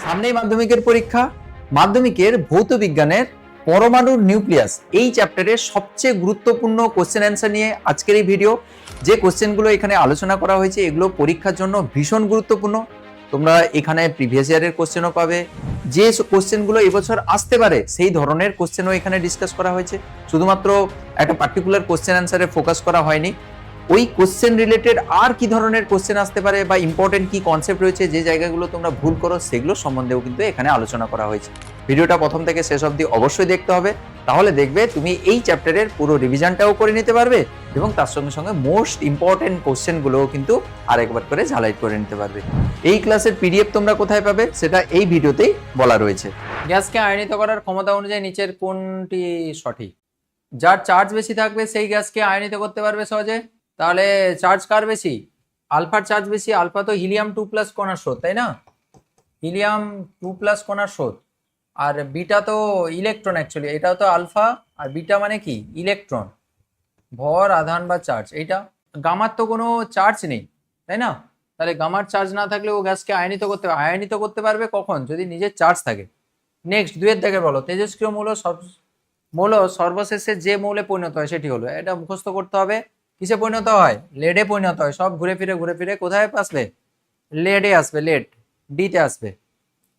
সামনেই মাধ্যমিকের পরীক্ষা। মাধ্যমিকের ভৌত বিজ্ঞানের পরমাণুর নিউক্লিয়াস এই চ্যাপ্টারের সবচেয়ে গুরুত্বপূর্ণ কোশ্চেন অ্যান্সার নিয়ে আজকের এই ভিডিও। যে কোশ্চেনগুলো এখানে আলোচনা করা হয়েছে এগুলো পরীক্ষার জন্য ভীষণ গুরুত্বপূর্ণ। তোমরা এখানে প্রিভিয়াস ইয়ারের কোশ্চেনও পাবে, যে কোশ্চেনগুলো এবছর আসতে পারে সেই ধরনের কোশ্চেনও এখানে ডিসকাস করা হয়েছে। শুধুমাত্র একটা পার্টিকুলার কোশ্চেন অ্যান্সারে ফোকাস করা হয়নি, ওই কোশ্চেন রিলেটেড আর কি ধরনের কোশ্চেন আসতে পারে বা ইম্পর্টেন্ট কি কনসেপ্ট রয়েছে, যে জায়গাগুলো তোমরা ভুল করো সেগুলো সম্বন্ধেও কিন্তু এখানে আলোচনা করা হয়েছে। ভিডিওটা প্রথম থেকে শেষ অবধি অবশ্যই দেখতে হবে, তাহলে দেখবে তুমি এই চ্যাপ্টারের পুরো রিভিশনটাও করে নিতে পারবে এবং তার সঙ্গে সঙ্গে মোস্ট ইম্পর্টেন্ট কোশ্চেনগুলোও কিন্তু আরেকবার করে ঝালাই করে নিতে পারবে। এই ক্লাসের পিডিএফ তোমরা কোথায় পাবে সেটা এই ভিডিওতেই বলা রয়েছে। গ্যাসকে আয়নিত করার ক্ষমতা অনুযায়ী নিচের কোনটি সঠিক? যার চার্জ বেশি থাকবে সেই গ্যাসকে আয়নিত করতে পারবে সহজে। তাহলে চার্জ কার বেশি? আলফার চার্জ বেশি। আলফা তো হিলিয়াম 2+ কণার স্রোত, তাই না? হিলিয়াম 2+ কণার স্রোত। আর বিটা তো ইলেকট্রন, অ্যাকচুয়ালি এটাও তো আলফা, আর বিটা মানে কি? ইলেকট্রন, ভর, আধান বা চার্জ। এইটা গামার তো কোনো চার্জ নেই, তাই না? তাহলে গামার চার্জ না থাকলে ও গ্যাসকে আয়নিত করতে পারবে কখন? যদি নিজের চার্জ থাকে। নেক্সট, দুয়ের দেখে বলো। তেজস্ক্রিয় মৌল সর্বশেষে যে মৌলে পরিণত হয় সেটি হলো। এটা মুখস্থ করতে হবে। কিসে পরিণত হয়? লেডে পরিণত হয়। সব ঘুরে ফিরে কোথায় আসবে? লেডে আসবে। লেড, ডিতে আসবে।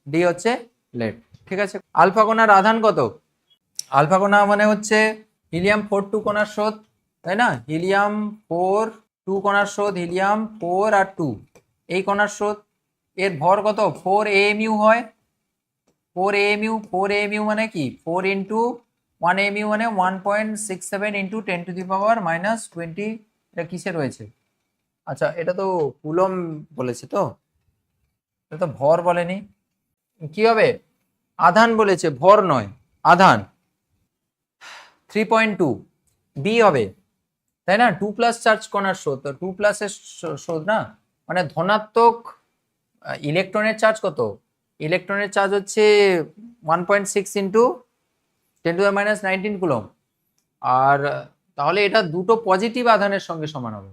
ডি হচ্ছে লেড, ঠিক আছে। আলফা কণার আধান কত? আলফা কণা মানে হচ্ছে হিলিয়াম 4 2 কণার স্রোত, তাই না? হিলিয়াম 4 2 কণার স্রোত, হিলিয়াম 4 আর 2 এই কণার স্রোত। এর ভর কত? 4 AMU হয়। 4 AMU মানে কি? 4 ইন্টু 1 AMU মানে 1.67 ইন্টু 10⁻⁻20। এটা কিসে রয়েছে? আচ্ছা, এটা তো কুলম বলেছে, তো এটা তো ভর বলেনি। কি হবে? আধান বলেছে, ভর নয়, আধান। 3.2 বি হবে, তাই না? 2+ চার্জ কণার স্রোত, 2+ এর স্রোত না, মানে ধনাত্মক। ইলেকট্রনের চার্জ কত? ইলেকট্রনের চার্জ হচ্ছে 1.6 ইন্টু 10⁻19 কুলম। আর তাহলে এটা দুটো পজিটিভ আধানের সঙ্গে সমান হবে,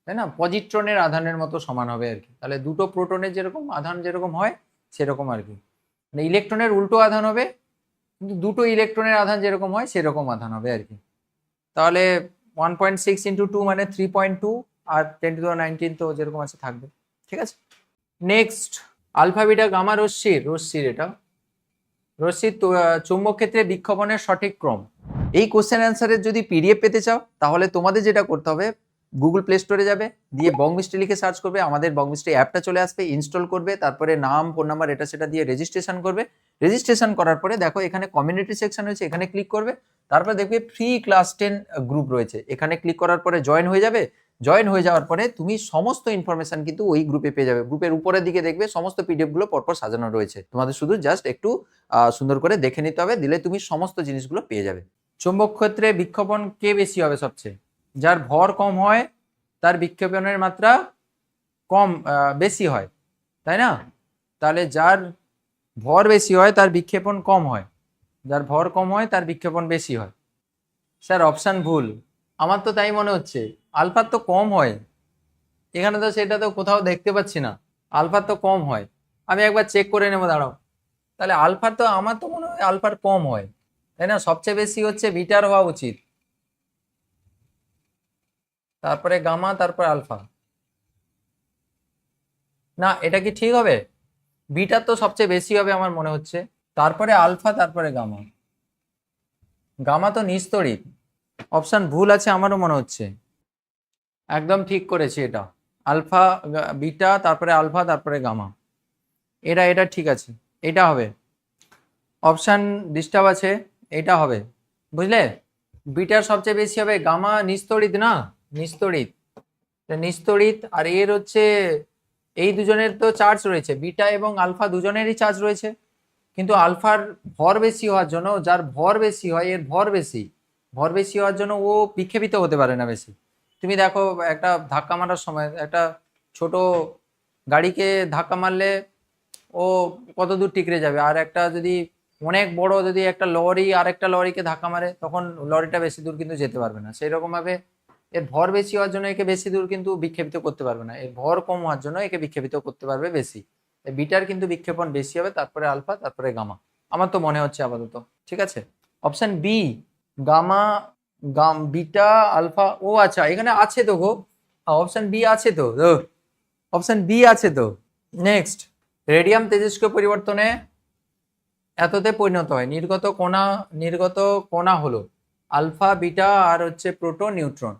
তাই না? পজিট্রনের আধানের মতো সমান হবে আর কি। তাহলে দুটো প্রোটনের যেরকম আধান যেরকম হয় সেরকম আর কি। মানে ইলেকট্রনের উল্টো আধান হবে, কিন্তু দুটো ইলেকট্রনের আধান যেরকম হয় সেরকম আধান হবে আর কি। তাহলে 1.6 ইন্টু 2 মানে 3.2, আর 10⁻19 তো যেরকম আছে থাকবে, ঠিক আছে। নেক্সট, আলফা বিটা গামা রশ্মির এটা রশ্মির চুম্বক ক্ষেত্রে বিক্ষেপণের সঠিক ক্রম। এই কোশ্চেন অ্যান্সারের যদি পিডিএফ পেতে চাও তাহলে তোমাদের যেটা করতে হবে, গুগল প্লে স্টোরে যাবে, দিয়ে বংমিস্ট্রি লিখে সার্চ করবে, আমাদের বংমিস্ট্রি অ্যাপটা চলে আসবে, ইনস্টল করবে, তারপরে নাম, ফোন নাম্বার এটা সেটা দিয়ে রেজিস্ট্রেশন করবে। রেজিস্ট্রেশন করার পরে দেখো এখানে কমিউনিটি সেকশন রয়েছে, এখানে ক্লিক করবে। তারপরে দেখবে ফ্রি ক্লাস 10 গ্রুপ রয়েছে, এখানে ক্লিক করার পরে জয়েন হয়ে যাবে। জয়েন হয়ে যাওয়ার পরে তুমি সমস্ত ইনফরমেশন কিন্তু ওই গ্রুপে পেয়ে যাবে। গ্রুপের উপরের দিকে দেখবে সমস্ত পিডিএফ গুলো পরপর সাজানো রয়েছে, তোমাদের শুধু জাস্ট একটু সুন্দর করে দেখে নিতে হবে, দিলে তুমি সমস্ত জিনিসগুলো পেয়ে যাবে। চুম্বক ক্ষেত্রে বিক্ষেপণ কে বেশি হবে? সবচেয়ে যার ভর কম হয় তার বিক্ষেপণের মাত্রা বেশি হয়, তাই না? তাহলে যার ভর বেশি হয় তার বিক্ষেপণ কম হয়, যার ভর কম হয় তার বিক্ষেপণ বেশি হয়। স্যার অপশান ভুল। আমার তো তাই মনে হচ্ছে, আলফার তো কম হয়। এখানে তো সেটা তো কোথাও দেখতে পাচ্ছি না, আলফার তো কম হয়। আমি একবার চেক করে নেবো, দাঁড়াও। তাহলে আলফার তো, আমার তো মনে হয় আলফার কম হয়, তাই না? সবচেয়ে বেশি হচ্ছে বিটার হওয়া উচিত, তারপরে গামা, তারপর আলফা। না, এটা কি ঠিক হবে? বিটার তো সবচেয়ে বেশি হবে আমার মনে হচ্ছে, তারপরে আলফা, তারপরে গামা। গামা তো নিস্তড়িৎ। অপশন ভুল আছে আমারও মনে হচ্ছে, একদম ঠিক করেছি এটা। আলফা, বিটা, তারপরে আলফা, তারপরে গামা। এটা ঠিক আছে, এটা হবে। অপশান ডিস্টার্ব আছে, এটা হবে, বুঝলে? বিটার সবচেয়ে বেশি হবে, গামা নিস্তড়িৎ না, নিস্তড়িৎ। নিস্তড়িৎ, আর এর হচ্ছে এই দুজনের তো চার্জ রয়েছে, বিটা এবং আলফা দুজনেরই চার্জ রয়েছে, কিন্তু আলফার ভর বেশি হওয়ার জন্য, যার ভর বেশি হয় এর ভর বেশি হওয়ার জন্য ও বিক্ষেপিত হতে পারে না বেশি। তুমি দেখো একটা ধাক্কা মারার সময় একটা ছোট গাড়িকে ধাক্কা মারলে ও কত দূর টিকরে যাবে, আর একটা যদি অনেক বড় যদি একটা লরি আর একটা লরিকে ধাক্কা মারে তখন লরিটা বেশি দূর কিন্তু যেতে পারবে না। সেই রকম ভাবে এর ভর বেশি হওয়ার জন্য একে বেশি দূর কিন্তু বিক্ষেপিত করতে পারবে না, এর ভর কম হওয়ার জন্য একে বিক্ষেপিত করতে পারবে বেশি। বিটার কিন্তু বিক্ষেপণ বেশি হবে, তারপরে আলফা, তারপরে গামা, আমার তো মনে হচ্ছে আপাতত। ঠিক আছে, option B gamma, beta, alpha. ও আচ্ছা, এখানে আছে তো গো, অপশন বি আছে তো, অপশন বি আছে তো। নেক্সট, রেডিয়াম তেজস্ক্রিয় পরিবর্তনে এততে পরিণত হয়। নির্গত কণা হলো আলফা, বিটা আর হচ্ছে প্রোটন, নিউট্রন।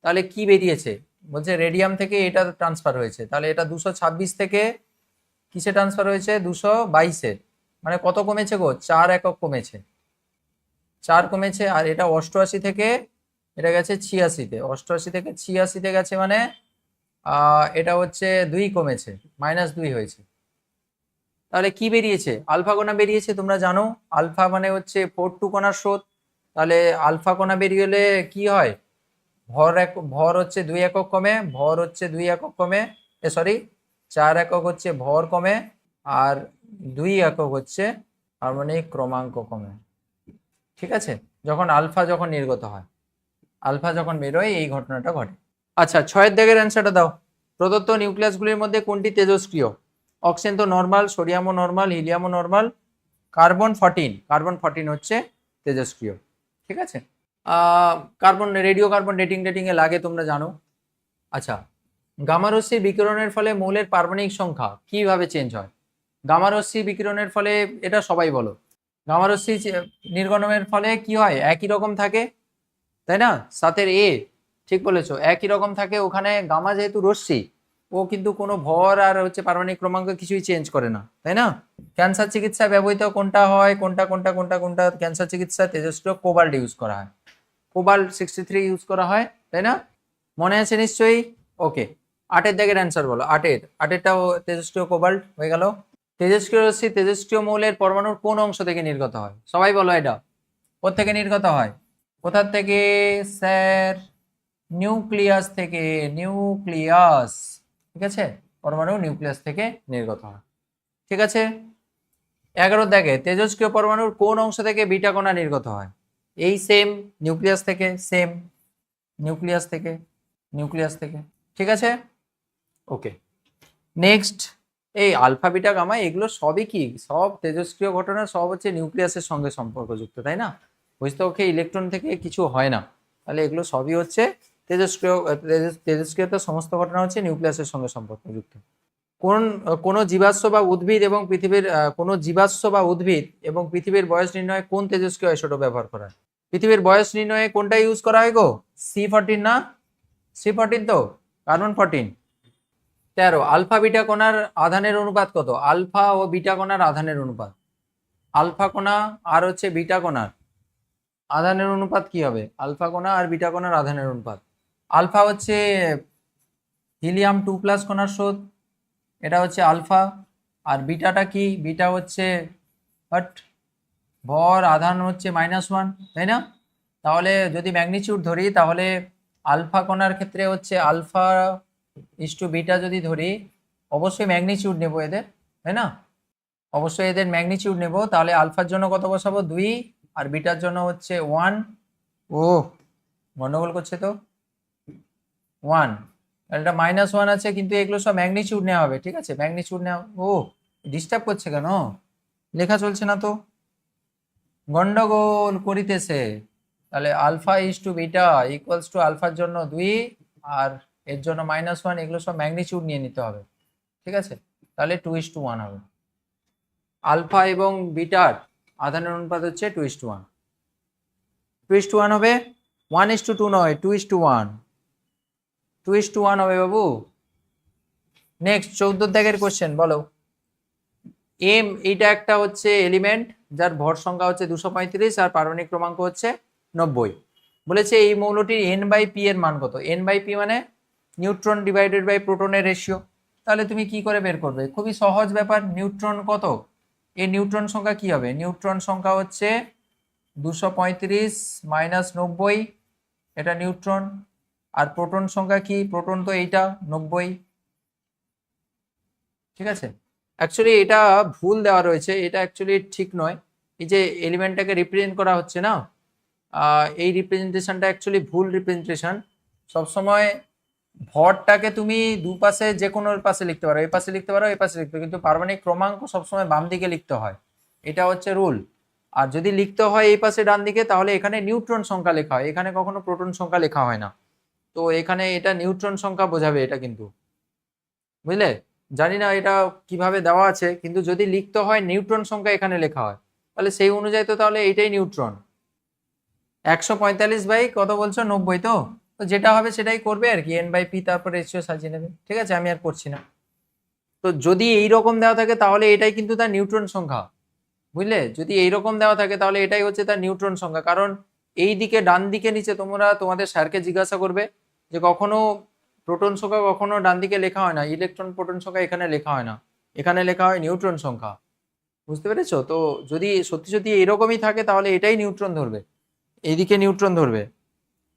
তাহলে কি বেরিয়েছে? বলছে রেডিয়াম থেকে এটা ট্রান্সফার হয়েছে, তাহলে এটা 226 থেকে কিসে ট্রান্সফার হয়েছে? 222-এ। মানে কত কমেছে গো? 4 একক কমেছে, 4 কমেছে। আর এটা 88 থেকে এটা গেছে 86-তে, 88 থেকে 86-তে গেছে, মানে এটা হচ্ছে 2 কমেছে, -2 হয়েছে। তাহলে কি বেরিয়েছে? আলফা কণা বেরিয়েছে। তোমরা জানো আলফা মানে হচ্ছে 4-2 কণার স্রোত। তাহলে আলফা কণা বেরিয়ে গেলে কি হয়? ভর হচ্ছে 2 একক কমে, ভর হচ্ছে 2 একক কমে, সরি 4 একক হচ্ছে ভর কমে, আর 2 একক হচ্ছে হার্মোনিক ক্রমাঙ্ক কমে। ঠিক আছে, যখন আলফা নির্গত হয়, আলফা যখন বেরোয় এই ঘটনাটা ঘটে। আচ্ছা, 6-এর দাগের অ্যান্সারটা দাও। প্রদত্ত নিউক্লিয়াসগুলির মধ্যে কোনটি তেজস্ক্রিয়? অক্সিজেন তো নর্মাল, সোডিয়ামও নর্মাল, হিলিয়ামও নর্মাল, কার্বন 14 হচ্ছে তেজস্ক্রিয়। ঠিক আছে, রেডিও কার্বন ডেটিং এ লাগে, তোমরা জানো। আচ্ছা, গামারশ্মি বিকিরণের ফলে মৌলের পারমাণবিক সংখ্যা কিভাবে চেঞ্জ হয়? গামারশ্মি বিকিরণের ফলে, এটা সবাই বলো, গামারশ্মি নির্গমনের ফলে কি হয়? একই রকম থাকে, তাই না? 7-এর এ, ঠিক বলেছো, একই রকম থাকে। ওখানে গামা যেহেতু রশ্মি, ও কিন্তু কোনো ভর আর হচ্ছে পারমাণবিক ক্রমাঙ্ক কিছুই চেঞ্জ করে না, তাই না? ক্যান্সার চিকিৎসায় ব্যবহৃত কোনটা হয়? কোনটা ক্যান্সার চিকিৎসায় তেজস্ক্রিয় কোবাল্ট ইউজ করা হয়। কোবাল্ট 63 ইউজ করা হয়, তাই না? মনে আছে নিশ্চয়ই। ওকে, 8-এর দাগের অ্যান্সার বলো। 8-এরটাও তেজস্ক্রিয় কোবাল্ট হয়ে গেল। তেজস্ক্রিয় রশ্মি তেজস্ক্রিয় মৌলের পরমাণুর কোন অংশ থেকে নির্গত হয়? সবাই বলো এটা। কোথা থেকে নির্গত হয়? কোথা থেকে স্যার? নিউক্লিয়াস থেকে। নিউক্লিয়াস, ঠিক আছে, পরমাণু নিউক্লিয়াস থেকে নির্গত হয়। ঠিক আছে, 11 দেখে তেজস্ক্রিয় পরমাণুর কোন অংশ থেকে বিটা কণা নির্গত হয়? এই সেম নিউক্লিয়াস থেকে, সেম নিউক্লিয়াস থেকে। ঠিক আছে, ওকে। নেক্সট, এই আলফা, বিটা, গামা এগুলো সবই কি? সব তেজস্ক্রিয় ঘটনা, সব হচ্ছে নিউক্লিয়াসের সঙ্গে সম্পর্কযুক্ত, তাই না? বুঝতে ইলেকট্রন থেকে কিছু হয় না, তাহলে এগুলো সবই হচ্ছে তেজস্ক্রিয়তার সমস্ত ঘটনা হচ্ছে নিউক্লিয়াসের সঙ্গে সম্পর্কযুক্ত। কোন জীবাশ্ম বা উদ্ভিদ এবং পৃথিবীর বয়স নির্ণয়ে কোন তেজস্ক্রিয় আইসোটোপ ব্যবহার করা হয়? পৃথিবীর বয়স নির্ণয়ে কোনটা ইউজ করা হয় গো? C14 না? C14 তো, কার্বন 14। 13, আলফা বিটা কণার আধানের অনুপাত কত? আলফা ও বিটা কণার আধানের অনুপাত, আলফা কণা আর হচ্ছে বিটা কণার আধানের অনুপাত কি হবে? আলফা কণা আর বিটা কণার আধানের অনুপাত। আলফা হচ্ছে হিলিয়াম 2+ কণার স্রোত, এটা হচ্ছে আলফা। আর বিটাটা কি? বিটা হচ্ছে ভর, আধান হচ্ছে -1, তাই না? তাহলে যদি ম্যাগনিটিউড ধরি, তাহলে আলফা কণার ক্ষেত্রে হচ্ছে আলফা ইসটু বিটা যদি ধরি, অবশ্যই ম্যাগনিটিউড নেব এদের, তাই না? অবশ্যই এদের ম্যাগনিটিউড নেব। তাহলে আলফার জন্য কত বসাবো? 2, আর বিটার জন্য হচ্ছে 1। ও গন্ডগোল করছে তো, 1। এটা -1 আছে, কিন্তু এগুলো সব ম্যাগনিটিউড নেওয়া হবে। ঠিক আছে, ম্যাগনিটিউড নেওয়া। ও ডিস্টার্ব করছে কেন? লেখা চলছে না তো, গন্ডগোল করিতেছে। তাহলে আলফা ইসটু বিটা ইকুয়ালস টু আলফার জন্য 2 আর এর জন্য -1, এগুলো সব ম্যাগনিটিউড নিয়ে নিতে হবে। ঠিক আছে, তাহলে 2:1 হবে। আলফা এবং বিটার আধানের অনুপাত হচ্ছে 2:1। 2:1 হবে, 1:2 নয়, 2:1। 2:1 হবে বাবু। নেক্সট, 14 দাগের কোশ্চেন বলো। এম, এইটা একটা হচ্ছে এলিমেন্ট যার ভর সংখ্যা হচ্ছে 235 আর পারমাণবিক ক্রমাঙ্ক হচ্ছে 90। বলেছে এই মৌলটির N/P এর মান কত? N/P মানে নিউট্রন ডিভাইডেড বাই প্রোটনের রেশিও। তাহলে তুমি কি করে বের করবে? খুবই সহজ ব্যাপার। নিউট্রন কত? এই নিউট্রন সংখ্যা কি হবে? নিউট্রন সংখ্যা হচ্ছে 235 - 90, এটা নিউট্রন। আর প্রোটন সংখ্যা কি? প্রোটন তো এইটা 90। ঠিক আছে, অ্যাকচুয়ালি এটা ভুল দেওয়া রয়েছে, এটা অ্যাকচুয়ালি ঠিক নয়। এই যে এলিমেন্টটাকে রিপ্রেজেন্ট করা হচ্ছে না, এই রিপ্রেজেন্টেশনটা অ্যাকচুয়ালি ভুল রিপ্রেজেন্টেশন। সবসময় ভরটাকে তুমি দুপাশে যে কোনো পাশে লিখতে পারো, এই পাশে লিখতে পারো, এই পাশে লিখতে পারো, কিন্তু পারমাণবিক ক্রমাঙ্ক সবসময় বাম দিকে লিখতে হয়, এটা হচ্ছে রুল। আর যদি লিখতে হয় এই পাশে ডান দিকে, তাহলে এখানে নিউট্রন সংখ্যা লেখা হয়, এখানে কখনো প্রোটন সংখ্যা লেখা হয় না। তো এখানে এটা নিউট্রন সংখ্যা বোঝাবে এটা, কিন্তু বুঝলে, জানি না এটা কিভাবে দেওয়া আছে, কিন্তু যদি লিখতে হয় নিউট্রন সংখ্যা এখানে লেখা হয়, তাহলে সেই অনুযায়ী তো তাহলে এইটাই নিউট্রন। 145 বাই কত বলছো, 90, তো যেটা হবে সেটাই করবে আর কি, n/p, তারপর রেশিও সাজিয়ে নেবে, ঠিক আছে, আমি আর করছি না। তো যদি এইরকম দেওয়া থাকে তাহলে এটাই কিন্তু তার নিউট্রন সংখ্যা, বুঝলে, যদি এইরকম দেওয়া থাকে তাহলে এটাই হচ্ছে তার নিউট্রন সংখ্যা। কারণ এই দিকে ডান দিকে নিচে তোমরা তোমাদের স্যারকে জিজ্ঞাসা করবে যে কখনো প্রোটন সংখ্যা কখনো ডান দিকে লেখা হয় না, ইলেকট্রন প্রোটন সংখ্যা এখানে লেখা হয় না, এখানে লেখা হয় নিউট্রন সংখ্যা, বুঝতে পেরেছো? তো যদি সত্যি সত্যি এরকমই থাকে তাহলে এটাই নিউট্রন ধরবে, এইদিকে নিউট্রন ধরবে,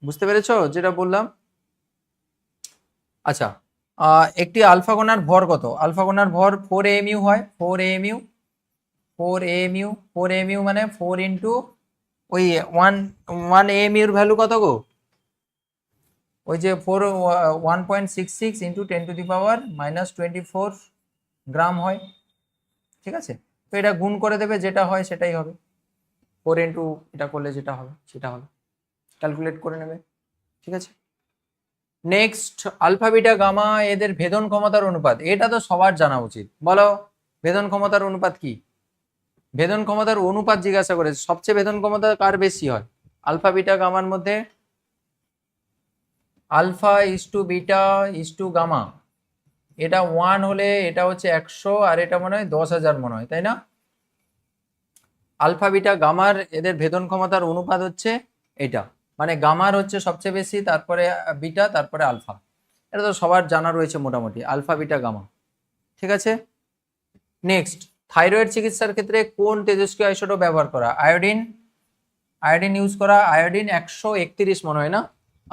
বুঝতে পেরেছো যেটা বললাম? আচ্ছা, একটি আলফা কণার ভর কত? আলফা কণার ভর 4 AMU হয়, 4 AMU, 4 AMU, 4 AMU মানে 4 ইন্টু ওই 1 AMU এর ভ্যালু কত গো? ওই যে 1.66 ইন্টু 10⁻⁻24 গ্রাম হয়, ঠিক আছে? তো এটা গুণ করে দেবে, যেটা হয় সেটাই হবে, 4 ইন্টু এটা করলে যেটা হবে সেটা হবে, ক্যালকুলেট করে নেবে, ঠিক আছে? নেক্সট, আলফা বিটা গামা এদের ভেদন ক্ষমতার অনুপাত, এটা তো সবার জানা উচিত, বলো ভেদন ক্ষমতার অনুপাত কি? ভেদন ক্ষমতার অনুপাত জিজ্ঞাসা করেছে, সবচেয়ে ভেদন ক্ষমতা কার বেশি হয় আলফা বিটা গামার মধ্যে? Alpha is to beta is to gamma, এটা 1 হলে এটা হচ্ছে 100, আর এটা মনে হয় 10,000 মনে হয়, তাই না? আলফা বিটা গামার এদের ভেদন ক্ষমতার অনুপাত হচ্ছে এটা, মানে গামার হচ্ছে সবচেয়ে বেশি, তারপরে বিটা, তারপরে আলফা, এটা তো সবার জানা রয়েছে মোটামুটি, আলফা বিটা গামা, ঠিক আছে? নেক্সট, থাইরয়েড চিকিৎসার ক্ষেত্রে কোন তেজস্ক্রিয় আইসোটোপ ব্যবহার করা? আয়োডিন, আয়োডিন ইউজ করা, আয়োডিন 131 মনে হয় না,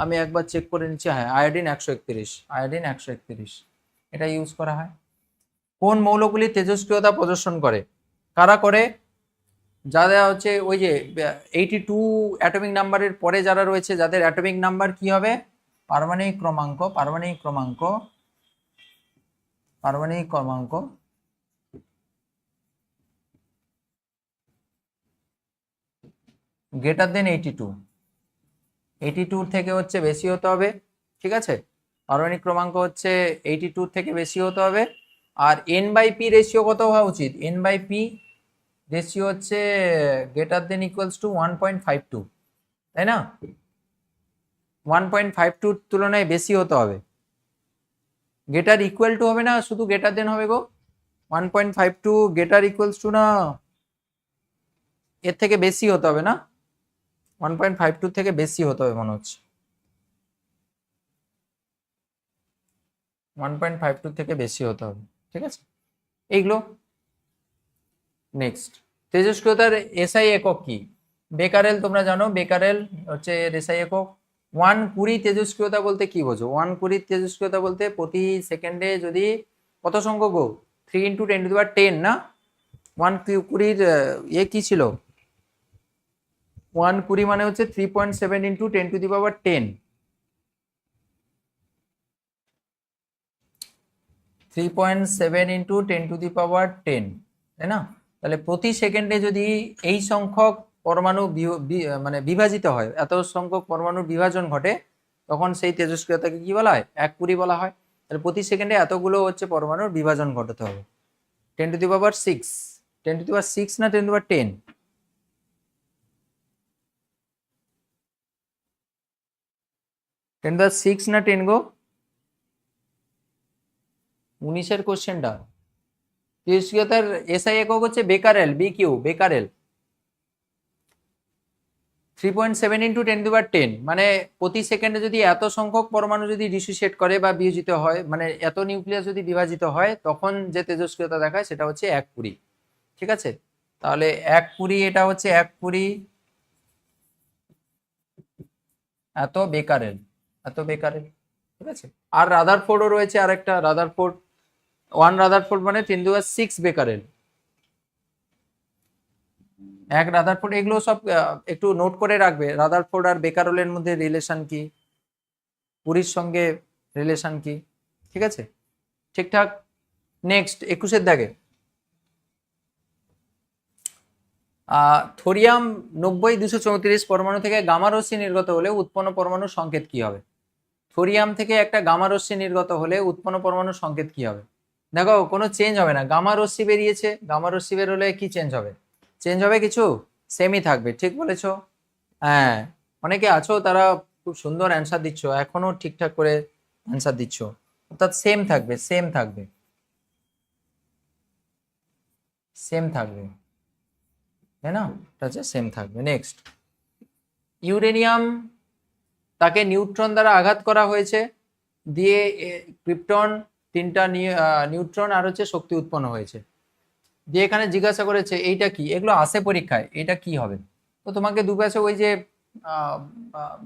আমি একবার চেক করে নিচ্ছি, হ্যাঁ আয়োডিন 131, আয়োডিন 131 এটা ইউজ করা হয়। কোন মৌলগুলি তেজস্ক্রিয়তা প্রদর্শন করে? কারা করে? যারা হচ্ছে ওই যে 82 অ্যাটমিক নাম্বারের পরে যারা রয়েছে, যাদের অ্যাটমিক নাম্বার কি হবে? পারমাণবিক ক্রমাঙ্ক, পারমাণবিক ক্রমাঙ্ক, পারমাণবিক ক্রমাঙ্ক গ্রেটার দেন 82, 82 থেকে হচ্ছে বেশি হতে হবে, ঠিক আছে? পারমাণবিক ক্রমাঙ্ক হচ্ছে 82 থেকে বেশি হতে হবে। আর n/p রেশিও কত হওয়া উচিত? n/p রেশিও হচ্ছে গ্রেটার দেন ইকুয়ালস টু 1.52, তাই না? 1.52 তুলনায় বেশি হতে হবে, গ্রেটার ইকুয়াল টু হবে না, শুধু গ্রেটার দেন হবে গো। 1.52 গ্রেটার ইকুয়ালস টু না, এর থেকে বেশি হতে হবে না, 1.52 থেকে বেশি হতে হবে মনে হচ্ছে, 1.52 থেকে বেশি হতে হবে, ঠিক আছে? এইগুলো। নেক্সট, তেজস্ক্রিয়তার এসআই একক কি? বেকারেল, তোমরা জানো বেকারেল হচ্ছে এসআই একক। 120 তেজস্ক্রিয়তা বলতে কি বোঝো? 120 তেজস্ক্রিয়তা বলতে প্রতি সেকেন্ডে যদি কত সংখ্যক গো? 3 ইন্টু 10⁻10 না? 120 ইয়ে কি ছিল? 120 মানে হচ্ছে 3.7 ইন্টু 10⁻10, 3.7 ইন্টু 10⁻10, তাই না? তাহলে প্রতি সেকেন্ডে যদি এই সংখ্যক পরমাণু মানে বিভাজিত হয়, এত সংখ্যক পরমাণুর বিভাজন ঘটে, তখন সেই তেজস্ক্রিয়তাকে কি বলা হয়? 1 বলা হয়। তাহলে প্রতি সেকেন্ডে এতগুলো হচ্ছে পরমাণুর বিভাজন ঘটাতে হবে। 10⁶, 10⁶ না 10⁻10? 10⁶ না 10 গো? 19-এর কোশ্চেনটা। তেজস্ক্রিয়তার এসআই একক হচ্ছে বেকারেল, বিকিউ, বেকারেল। 3.7 ইন্টু 10⁻10 মানে প্রতি সেকেন্ডে যদি এত সংখ্যক পরমাণু যদি ডিসোসিয়েট করে বা বিয়োজিত হয়, মানে এত নিউক্লিয়াস যদি বিভাজিত হয়, তখন যে তেজস্ক্রিয়তা দেখায় সেটা হচ্ছে 120, ঠিক আছে? তাহলে 120, এটা হচ্ছে 120 এত বেকারেল, এত বেকারেল, ঠিক আছে? আর রাদারফোর্ডও রয়েছে, আরেকটা রাদারফোর্ড, 1 রাদারফোর্ড মানে 10⁶ বেকারেল, এক রাদারফোর্ড। এগুলো সব একটু নোট করে রাখবে, রাদারফোর্ড আর বেকারেলের মধ্যে রিলেশন কি, পুরীর সঙ্গে রিলেশন কি, ঠিক আছে ঠিকঠাক। নেক্সট 21-এর দাগে থোরিয়াম 90-234 পরমাণু থেকে গামা রশ্মি নির্গত হলে উৎপন্ন পরমাণুর সংকেত কি হবে? থোরিয়াম থেকে একটা গামা রশ্মি নির্গত হলে উৎপন্ন পরমাণুর সংকেত কি হবে? দেখো কোনো চেঞ্জ হবে না, গামা রশ্মি বেরিয়েছে, গামা রশ্মি বের হলে কি চেঞ্জ হবে? চেঞ্জ হবে কিছু? সেমই থাকবে, ঠিক বলেছো। হ্যাঁ, অনেকে আছো তারা খুব সুন্দর অ্যান্সার দিচ্ছ, এখনো ঠিকঠাক করে অ্যান্সার দিচ্ছ, অর্থাৎ সেম থাকবে, সেম থাকবে, সেম থাকবে, তাই না? এটা হচ্ছে সেম থাকবে। নেক্সট, ইউরেনিয়াম তাকে নিউট্রন দ্বারা আঘাত করা হয়েছে, দিয়ে ক্রিপ্টন 3টা নিউট্রন আর হচ্ছে শক্তি উৎপন্ন হয়েছে, দিয়ে এখানে জিজ্ঞাসা করেছে এইটা কি, এগুলো আসে পরীক্ষায়, এটা কি হবে? তো তোমাকে দুপাশে ওই যে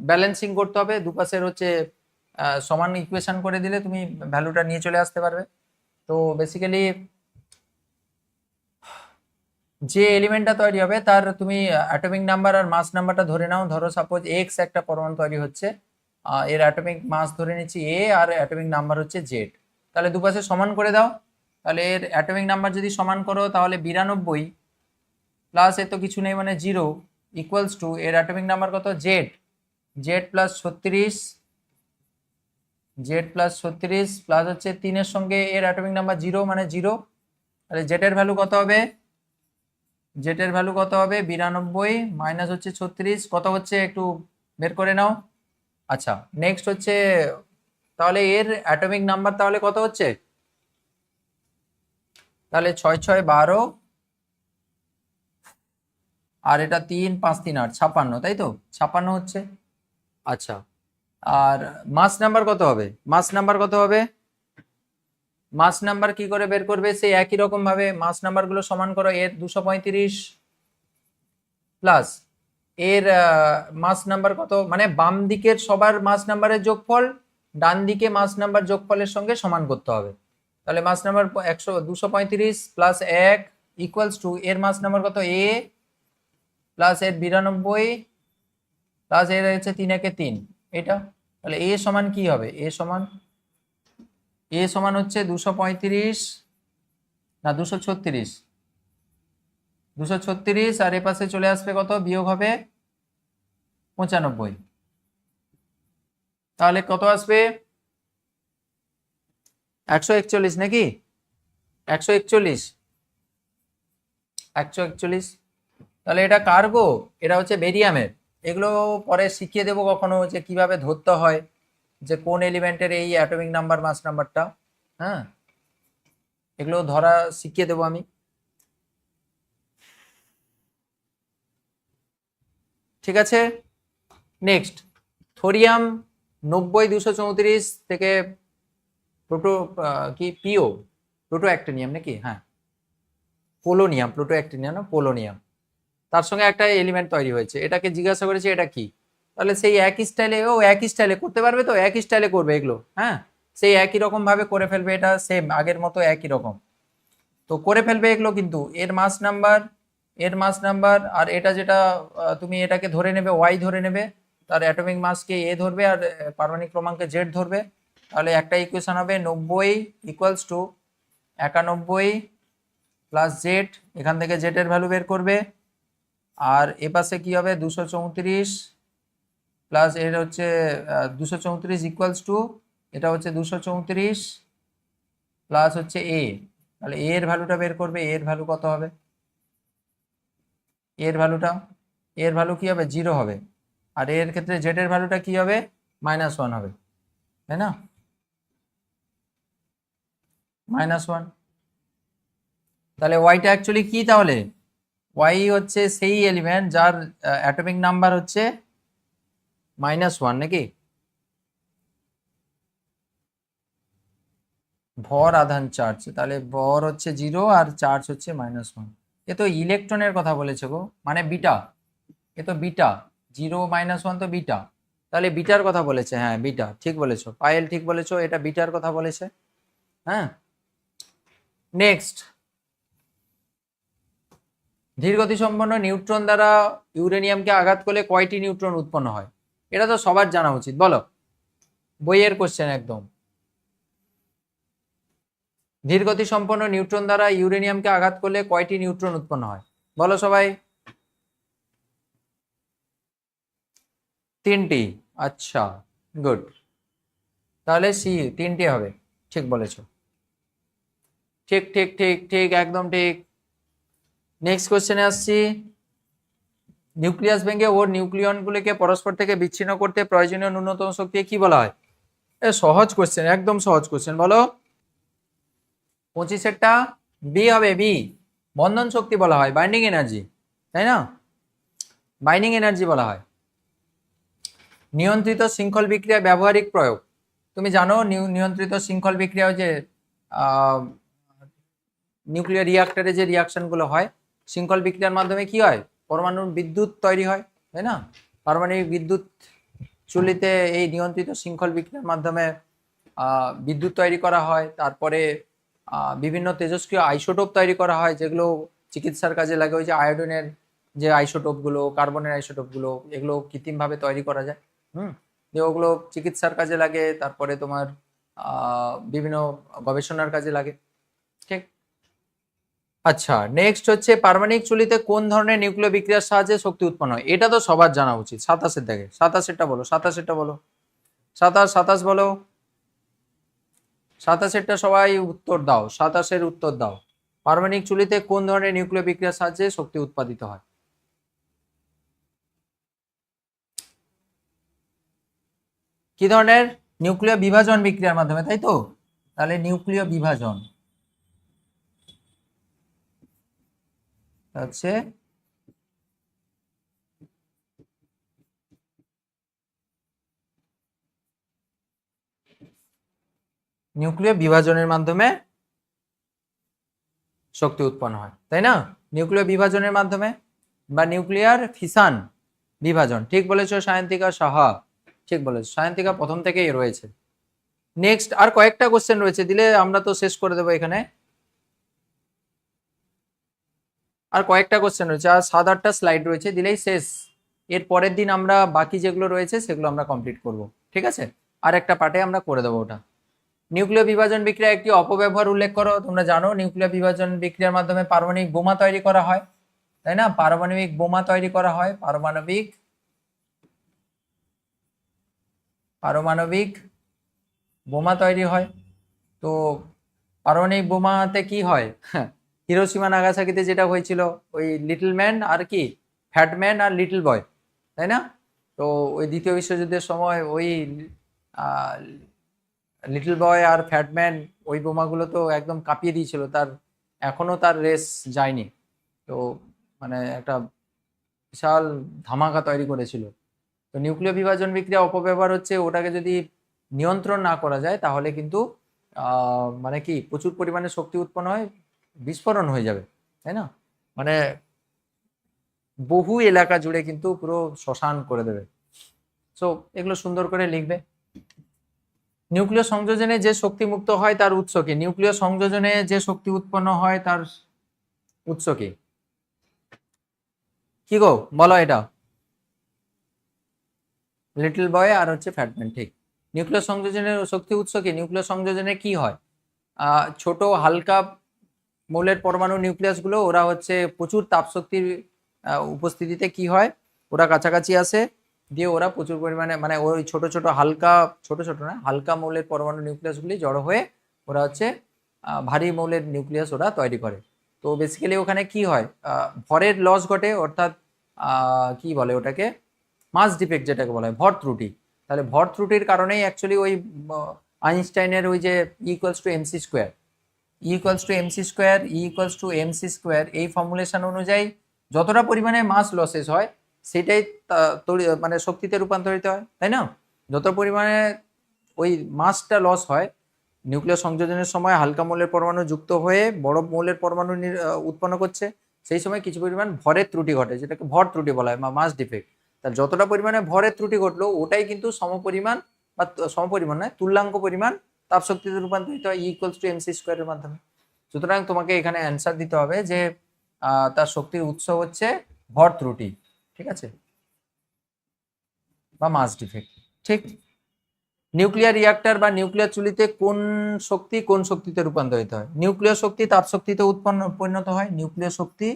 ব্যালেন্সিং করতে হবে, দুপাশের হচ্ছে সমান ইকুয়েশন করে দিলে তুমি ভ্যালুটা নিয়ে চলে আসতে পারবে। তো বেসিক্যালি যে এলিমেন্টটা তৈরি হবে তার তুমি অ্যাটমিক নাম্বার আর মাস নাম্বারটা ধরে নাও। ধরো সাপোজ এক্স একটা পরমাণু তৈরি হচ্ছে, এর অ্যাটমিক মাস ধরে নিচ্ছি এ আর অ্যাটমিক নাম্বার হচ্ছে জেড, তাহলে দুপাশে সমান করে দাও। তাহলে এর অ্যাটমিক নাম্বার যদি সমান করো তাহলে 92 প্লাস এ তো কিছু নেই মানে 0 ইকুয়ালস টু এর অ্যাটমিক নাম্বার কত, Z, Z plus 36, Z plus 36 plus হচ্ছে 3-এর সঙ্গে এর অ্যাটমিক নাম্বার 0 মানে 0, তাহলে জেটের ভ্যালু কত হবে? জেটের ভ্যালু কত হবে? 92 মাইনাস হচ্ছে 36 কত হচ্ছে একটু বের করে নাও। আচ্ছা নেক্সট হচ্ছে তাহলে এর অ্যাটমিক নাম্বার তাহলে কত হচ্ছে? তাহলে 6 6 12 আর এটা 3 5 3 8 56, তাই তো 56 হচ্ছে। আচ্ছা আর মাস নাম্বার কত হবে? মাস নাম্বার কত হবে? মাস নাম্বার কি করে বের করবে? সেই একই রকম ভাবে মাস নাম্বারগুলো সমান করো, এর 235 প্লাস এর মাস নাম্বার কত, মানে বাম দিকের সবার মাস নাম্বারের যোগফল ডান দিকে মাস নাম্বার যোগফলের সঙ্গে সমান করতে হবে। তাহলে মাস নাম্বার 235 প্লাস 1 ইকুয়ালস টু এর মাস নাম্বার কত, এ প্লাস এর 92 প্লাস এর হচ্ছে 3 1 3, এটা। তাহলে এ সমান কি হবে? এ সমান হচ্ছে 235 না 236, 236 আর এ পাশে চলে আসবে কত, বিয়োগ হবে 95, তাহলে কত আসবে? 141 নাকি? 141, 141। তাহলে এটা কার গো? এটা হচ্ছে বেরিয়ামের। এগুলো পরে শিখিয়ে দেবো কখনো যে কিভাবে ধরতে হয়, যে কোন এলিমেন্টের এই অ্যাটমিক নাম্বার মাস নাম্বারটা, হ্যাঁ এগুলো ধরা শিখিয়ে দেবো আমি। ঠিক আছে নেক্সট, থোরিয়াম 90-234 থেকে প্রোটো কি পিও প্রোটো অ্যাক্টিনিয়াম নাকি, হ্যাঁ পোলোনিয়াম, প্রোটো অ্যাক্টিনিয়াম না পোলোনিয়াম, তার সঙ্গে একটা এলিমেন্ট তৈরি হয়েছে, এটাকে জিজ্ঞাসা করেছে এটা কি, তাহলে সেই একই স্টাইলে, ও একই স্টাইলে করতে পারবে তো, একই স্টাইলে করবে এগুলো, হ্যাঁ সেই একই রকম ভাবে করে ফেলবে, এটা সেম আগের মতো একই রকম তো করে ফেলবে এগুলো। কিন্তু এর মাস নাম্বার, এর মাস নাম্বার আর এটা যেটা তুমি এটাকে ধরে নেবে ওয়াই ধরে নেবে, তার অ্যাটমিক মাসকে এ ধরবে আর পারমাণবিক ক্রমাঙ্কে জেড ধরবে, তাহলে একটা ইকুয়েশন হবে 90 ইকুয়ালস টু 91 প্লাস জেড, এখান থেকে জেড এর ভ্যালু বের করবে, আর এ পাশে কি হবে 234 প্লাস এর হচ্ছে 234 ইকুয়ালস টু এটা হচ্ছে 234 প্লাস হচ্ছে এ, তাহলে এ এর ভ্যালুটা বের করবে, এর ভ্যালু কত হবে? এর ভ্যালুটা, এর ভ্যালু কি হবে? 0 হবে, আর এর ক্ষেত্রে জেড এর ভ্যালুটা কি হবে? -1 হবে, তাই না? -1, তাহলে ওয়াইটা অ্যাকচুয়ালি কি? তাহলে ওয়াই হচ্ছে সেই এলিমেন্ট যার অ্যাটমিক নাম্বার হচ্ছে -1 নাকি? ভর আধান চার্জ, তাহলে ভর হচ্ছে 0 আর চার্জ হচ্ছে -1। এ তো ইলেকট্রনের কথা বলেছে গো, মানে বিটা, এ তো বিটা, 0 -1 তো বিটা, তাহলে বিটার কথা বলেছে, হ্যাঁ বিটা ঠিক বলেছো পায়েল, ঠিক বলেছো, এটা বিটার কথা বলেছে, হ্যাঁ। নেক্সট, ধীরগতিসম্পন্ন নিউট্রন দ্বারা ইউরেনিয়ামকে আঘাত করলে কয়টি নিউট্রন উৎপন্ন হয়? এটা তো সবার জানা উচিত, বলো বইয়ের কোশ্চেন একদম। ধীর গতি সম্পন্ন নিউট্রন দ্বারা ইউরেনিয়ামকে আঘাত করলে কয়টি নিউট্রন উৎপন্ন হয়? বলো সবাই। 3টি। আচ্ছা, গুড। তাহলে সি 3টি হবে। ঠিক বলেছো, ঠিক ঠিক ঠিক ঠিক, একদম ঠিক। নেক্সট কোশ্চেনে আসছি। নিউক্লিয়াস ভেঙে ওর নিউক্লিয়নগুলিকে পরস্পর থেকে বিচ্ছিন্ন করতে প্রয়োজনীয় ন্যূনতম শক্তি কি বলা হয়? এ সহজ কোশ্চেন, একদম সহজ কোশ্চেন। বলো। 25 বি হবে, বি। বন্ধন শক্তি বলা হয়, বাইন্ডিং এনার্জি, তাই না? বাইন্ডিং এনার্জি বলা হয়। নিয়ন্ত্রিত শৃঙ্খল বিক্রিয়া ব্যবহারিক প্রয়োগ। তুমি জানো নিয়ন্ত্রিত শৃঙ্খল বিক্রিয়া যে নিউক্লিয়ার রিয়াক্টরে যে রিয়াকশনগুলো হয়, শৃঙ্খল বিক্রিয়ার মাধ্যমে কি হয়? পরমাণুর বিদ্যুৎ তৈরি হয়, তাই না? পারমাণবিক বিদ্যুৎ চুল্লিতে এই নিয়ন্ত্রিত শৃঙ্খল বিক্রিয়ার মাধ্যমে বিদ্যুৎ তৈরি করা হয়। তারপরে বিভিন্ন তেজস্ক্রিয় আইসোটোপ তৈরি করা হয়, যেগুলো চিকিৎসার কাজে লাগে। ওই যে আয়োডিনের যে আইসোটোপগুলো, কার্বনের আইসোটোপগুলো, এগুলো কৃত্রিমভাবে তৈরি করা যায়। যে ওগুলো চিকিৎসার কাজে লাগে, তারপরে তোমার বিভিন্ন গবেষণার কাজে লাগে। ঠিক। আচ্ছা, নেক্সট হচ্ছে পারমাণবিক চুল্লিতে কোন ধরনের নিউক্লিয় বিক্রিয়ার সাহায্যে শক্তি উৎপন্ন হয়? এটা তো সবার জানা উচিত। 27 দেখে 27টা বলো, 27টা বলো, 27 বলো, 27টা সবাই উত্তর দাও, 27-এর উত্তর দাও। পারমাণবিক চুল্লিতে কোন ধরনের নিউক্লিয় বিক্রিয়ার সাহায্যে শক্তি উৎপাদিত হয়? কি ধরনের? নিউক্লিয় বিভাজন বিক্রিয়ার মাধ্যমে, তাই তো? তাহলে নিউক্লিয় বিভাজন হচ্ছে নিউক্লিয় বিভাজনের মাধ্যমে শক্তি উৎপন্ন হয়, তাই না? নিউক্লিয় বিভাজনের মাধ্যমে বা নিউক্লিয়ার ফিশন, বিভাজন। ঠিক বলেছো সায়ন্তিকা সাহা, ঠিক বলেছো। সায়ন্তিকা প্রথম থেকেই রয়েছে। নেক্সট আর কয়েকটা কোশ্চেন রয়েছে, দিলে আমরা তো শেষ করে দেবো এখানে। আর কয়েকটা কোশ্চেন রয়েছে, আর 7-8টা স্লাইড রয়েছে, দিলেই শেষ। এর পরের দিন আমরা বাকি যেগুলো রয়েছে সেগুলো আমরা কমপ্লিট করব, ঠিক আছে? আর একটা পার্টে আমরা করে দেবো ওটা। নিউক্লিয় বিভাজন বিক্রিয়া একটি অপব্যবহার উল্লেখ করো। তোমরা জানো নিউক্লিয় বিভাজন বিক্রিয়ার মাধ্যমে পারমাণবিক বোমা তৈরি করা হয়, তাই না? পারমাণবিক বোমা তৈরি করা হয়, পারমাণবিক বোমা তৈরি হয়। তো পারমাণবিক বোমাতে কি হয়? হিরোশিমা নাগাসাকিতে যেটা হয়েছিল, ওই লিটল ম্যান আর কি, ফ্যাট ম্যান আর লিটল বয়, তাই না? তো ওই দ্বিতীয় বিশ্বযুদ্ধের সময় ওই লিটল বয় আর ফ্যাট ম্যান, ওই বোমাগুলো তো একদম কাঁপিয়ে দিয়েছিল, তার এখনো তার রেস যায়নি। তো মানে একটা বিশাল ধামাকা তৈরি করেছিল। তো নিউক্লিয় বিভাজন বিক্রিয়া অপব্যবহার হচ্ছে, ওটাকে যদি নিয়ন্ত্রণ না করা যায় তাহলে কিন্তু মানে কি প্রচুর পরিমাণে শক্তি উৎপন্ন হয়, বিস্ফোরণ হয়ে যাবে, তাই না? মানে বহু এলাকা জুড়ে কিন্তু পুরো শ্মশান করে দেবে। সো এগুলো সুন্দর করে লিখবে। নিউক্লিয় সংযোজনে যে শক্তি মুক্ত হয় তার উৎস কি? নিউক্লিয় সংযোজনে যে শক্তি উৎপন্ন হয় তার উৎস কি? কি গো বলো এটা। লিটল বয় আর হচ্ছে ফ্যাটম্যান, ঠিক। নিউক্লিয় সংযোজনের শক্তি উৎস কি? নিউক্লিয় সংযোজনে কি হয়? ছোট হালকা মৌলের পরমাণু নিউক্লিয়াসগুলো, ওরা হচ্ছে প্রচুর তাপ শক্তির উপস্থিতিতে কি হয়, ওরা কাছাকাছি আসে, দিয়ে ওরা প্রচুর পরিমাণে মানে ওই ছোট ছোট হালকা, ছোট ছোট না হালকা মৌলের পরমাণু নিউক্লিয়াসগুলি জড়ো হয়ে ওরা হচ্ছে ভারী মৌলের নিউক্লিয়াস ওরা তৈরি করে। তো বেসিক্যালি ওখানে কি হয়, ভরের লস ঘটে, অর্থাৎ কি বলে ওটাকে, মাস ডিফেক্ট যেটাকে বলা হয়, ভর ত্রুটি। তাহলে ভর ত্রুটির কারণেই অ্যাকচুয়ালি ওই আইনস্টাইনের ওই যে equals to MC square, equals to MC square, equals to MC square, এই ফর্মুলেশন অনুযায়ী যতটা পরিমাণে মাস লসেস হয় সেটাই মানে শক্তিতে রূপান্তরিত হয়, তাই না? যত পরিমাণে ওই মাসটা লস হয় নিউক্লিয় সংযোজনের সময়, হালকা মৌলের পরমাণু যুক্ত হয়ে বড় মৌলের পরমাণু উৎপন্ন করছে, সেই সময় কিছু পরিমাণ ভরের ত্রুটি ঘটে, যেটাকে ভর ত্রুটি বলা হয় বা মাস ডিফেক্ট। তার যতটা পরিমাণে ভরের ত্রুটি ঘটলো ওটাই কিন্তু সমপরিমাণ বা সমপরিমাণ নয়, তুল্যাঙ্ক পরিমাণ তাপ শক্তিতে রূপান্তরিত হয়, ইকুয়ালস টু এমসি স্কোয়ারের মাধ্যমে। সুতরাং তোমাকে এখানে অ্যান্সার দিতে হবে যে তার শক্তির উৎস হচ্ছে ভর ত্রুটি, ঠিক আছে, বা মাস ডিফেক্ট, ঠিক। নিউক্লিয়ার রিঅ্যাক্টর বা নিউক্লিয়ার চুলিতে কোন শক্তিতে রূপান্তরিত হয়? নিউক্লিয় শক্তি তাপ শক্তিতে পরিণত হয়। নিউক্লিয় শক্তি,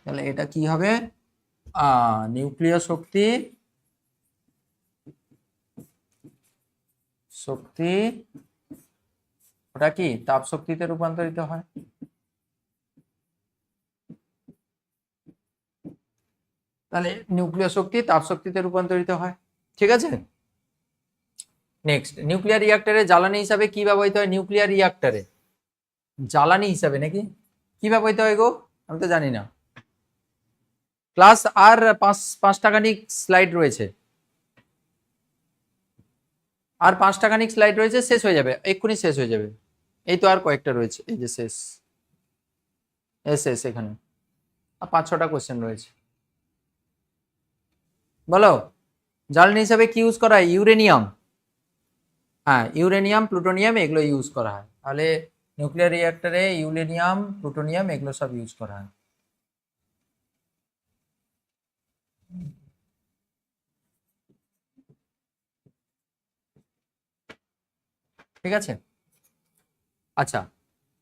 তাহলে এটা কি হবে? নিউক্লিয় শক্তি ওটা কি তাপ শক্তিতে রূপান্তরিত হয়। তাহলে নিউক্লিয় শক্তি তাপ শক্তিতে রূপান্তরিত হয়। ঠিক আছে, নেক্সট, নিউক্লিয়ার রিঅ্যাক্টরে জ্বালানি হিসাবে কি ব্যবহৃত হয়? নিউক্লিয়ার রিঅ্যাক্টরে জ্বালানি হিসাবে নাকি কি ব্যবহৃত হয় গো? আমি তো জানি না। ক্লাস আর পাঁচটা খানিক স্লাইড রয়েছে, আর 5টা খানিক স্লাইড রয়েছে, শেষ হয়ে যাবে, এক্ষুনি শেষ হয়ে যাবে। এই তো আর কয়েকটা রয়েছে, এই যে শেষ, শেষ এখানে, আর 5-6টা কোশ্চেন রয়েছে। বলো, জ্বালানি হিসাবে কি ইউজ করা হয়? ইউরেনিয়াম। হ্যাঁ, ইউরেনিয়াম, প্লুটোনিয়াম এগুলো ইউজ করা হয়। তাহলে নিউক্লিয়ার রিঅ্যাক্টরে ইউরেনিয়াম, প্লুটোনিয়াম এগুলো সব ইউজ করা হয়। ঠিক আছে, আচ্ছা,